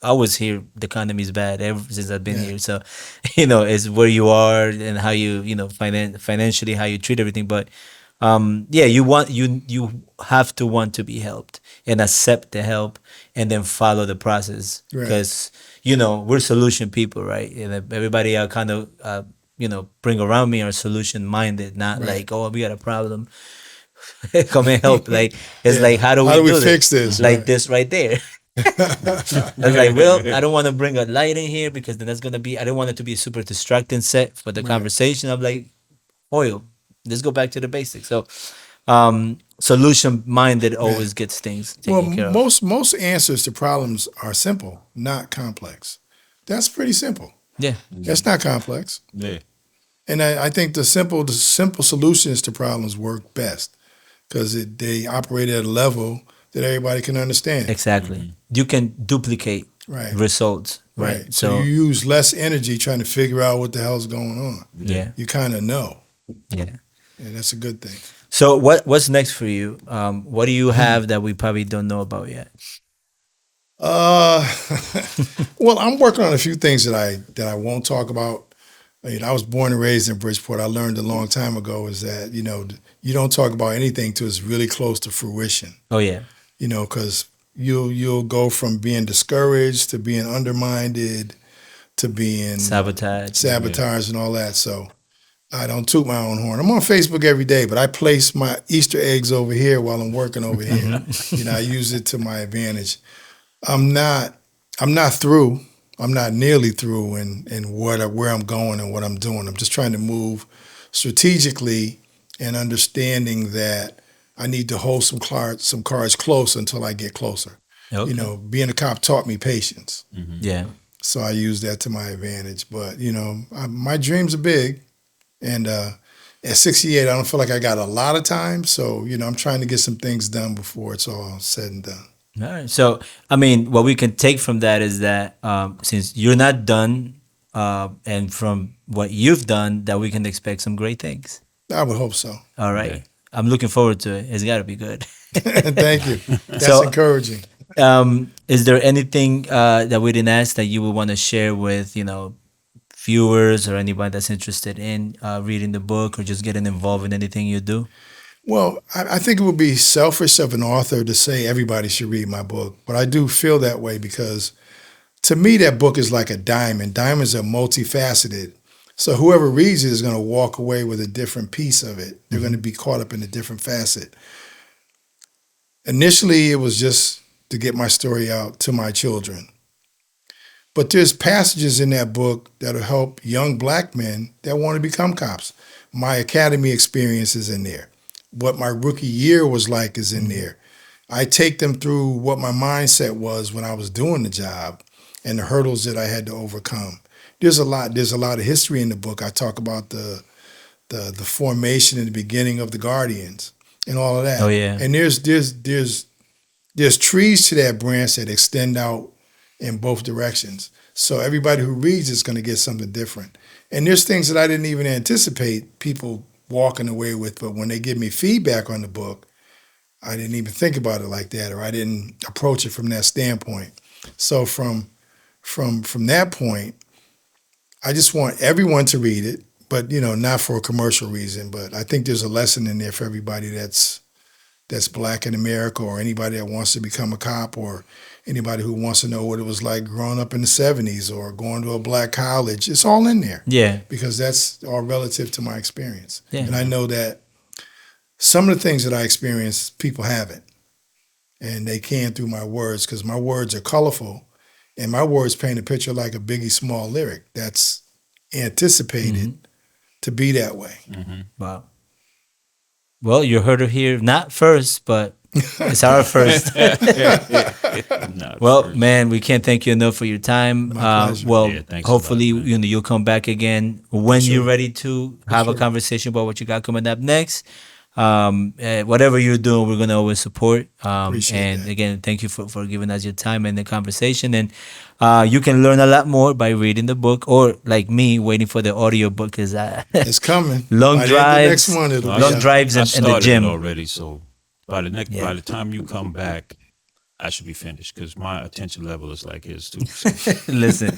always here. The economy is bad ever since I've been Yeah. here. So, it's where you are and how you financially how you treat everything. But yeah, you have to want to be helped and accept the help and then follow the process Right. because we're solution people, right? And everybody I kind of bring around me are solution minded, not Right. like, oh, we got a problem, come and help. Like it's Yeah. like, how do How we do we do this? fix this? Like Right. this right there. I was like, well, I don't want to bring a light in here because then that's gonna be. I don't want it to be a super distracting set for the Right. conversation. I'm like, oil. Let's go back to the basics. So, solution minded Yeah. always gets things Well, taken care of. most answers to problems are simple, not complex. That's pretty simple. Yeah, That's not complex. Yeah. And I think the simple solutions to problems work best because they operate at a level that everybody can understand. exactly. You can duplicate Right. results, right? Right. So you So, use less energy trying to figure out what the hell's going on. yeah, You kind of know, yeah. and that's a good thing. So, what's next for you? What do you have that we probably don't know about yet? Uh, well, I'm working on a few things that I won't talk about. I mean, I was born and raised in Bridgeport. I learned a long time ago is that you don't talk about anything till it's really close to fruition. Oh yeah, Because you'll go from being discouraged to being undermined to being sabotage. sabotaged and all that. So I don't toot my own horn. I'm on Facebook every day, but I place my Easter eggs over here while I'm working over here. I use it to my advantage. I'm not through. I'm not nearly through in where I'm going and what I'm doing. I'm just trying to move strategically and understanding that I need to hold some cards close until I get closer. Okay. Being a cop taught me patience. Yeah. So I use that to my advantage. But, my dreams are big. And at 68, I don't feel like I got a lot of time. So, I'm trying to get some things done before it's all said and done. All right. So, I mean, what we can take from that is that since you're not done, and from what you've done, that we can expect some great things. I would hope so. All right. Yeah. I'm looking forward to it. It's got to be good. Thank you. That's So- encouraging. Is there anything that we didn't ask that you would want to share with, viewers or anybody that's interested in reading the book or just getting involved in anything you do? Well, I think it would be selfish of an author to say everybody should read my book, but I do feel that way because to me, that book is like a diamond. Diamonds are multifaceted. So whoever reads it is going to walk away with a different piece of it. They're going to be caught up in a different facet. Initially, it was just to get my story out to my children. But there's passages in that book that'll help young black men that want to become cops. My academy experience is in there. What my rookie year was like is in there. I take them through what my mindset was when I was doing the job and the hurdles that I had to overcome. There's a lot of history in the book. I talk about the formation and the beginning of the Guardians and all of that. Oh, yeah. And there's trees to that branch that extend out in both directions. So everybody who reads is going to get something different. And there's things that I didn't even anticipate people walking away with, but when they give me feedback on the book, I didn't even think about it like that, or I didn't approach it from that standpoint. So from that point, I just want everyone to read it, but not for a commercial reason. But I think there's a lesson in there for everybody that's black in America, or anybody that wants to become a cop, or anybody who wants to know what it was like growing up in the 70s or going to a black college. It's all in there. Yeah. Because that's all relative to my experience. Yeah. And I know that some of the things that I experienced, people haven't. And they can through my words, because my words are colorful. And my words paint a picture like a Biggie Small lyric that's anticipated to be that way. Wow. Well, you heard it here, not first, but it's our first. Not Well, first. man, we can't thank you enough for your time. My pleasure. Well, Yeah, thanks a hopefully, lot, man. you'll come back again when Sure. you're ready to have a Sure. conversation about what you got coming up next. Whatever you're doing, we're gonna always support. Appreciate And that. again, thank you for giving us your time and the conversation. And you can learn a lot more by reading the book, or like me, waiting for the audio book. Because It's coming. long By the end of next drives, month, it'll No, be long out. drives I in the started it gym. already, so Yeah. by the time you come back, I should be finished because my attention level is like his too. So. Listen,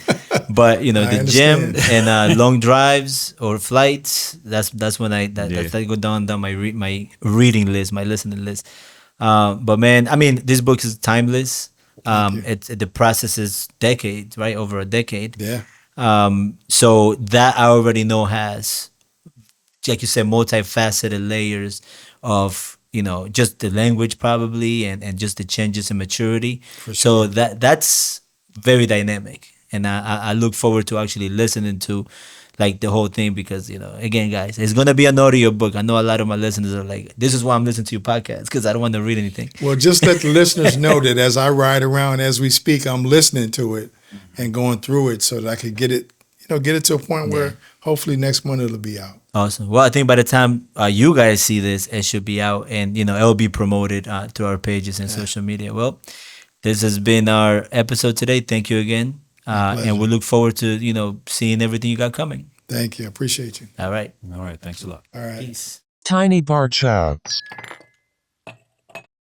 but you know, I the gym understand. and long drives or flights. That's when Yeah. that's I go down my reading list, my listening list. But man, I mean, this book is timeless. Thank you. The process is decades, right? Over a decade. Yeah. So that I already know has, like you said, multifaceted layers of, you know, just the language probably, and just the changes in maturity. For So sure. that's very dynamic, and I look forward to actually listening to like the whole thing, because you know, again, guys, it's gonna be an audio book. I know a lot of my listeners are like, this is why I'm listening to your podcast, because I don't want to read anything. Well, just let the listeners know that as I ride around as we speak, I'm listening to it and going through it so that I could get it, get it to a point where hopefully next month it'll be out. Awesome. Well, I think by the time you guys see this, it should be out, and you know, it'll be promoted to our pages and social media. Well, this has been our episode today. Thank you again, and we pleasure. look forward to, you know, seeing everything you got coming. Thank you. I appreciate you. All right. All right, thanks a lot. All right. Peace. Tiny Bar Chats.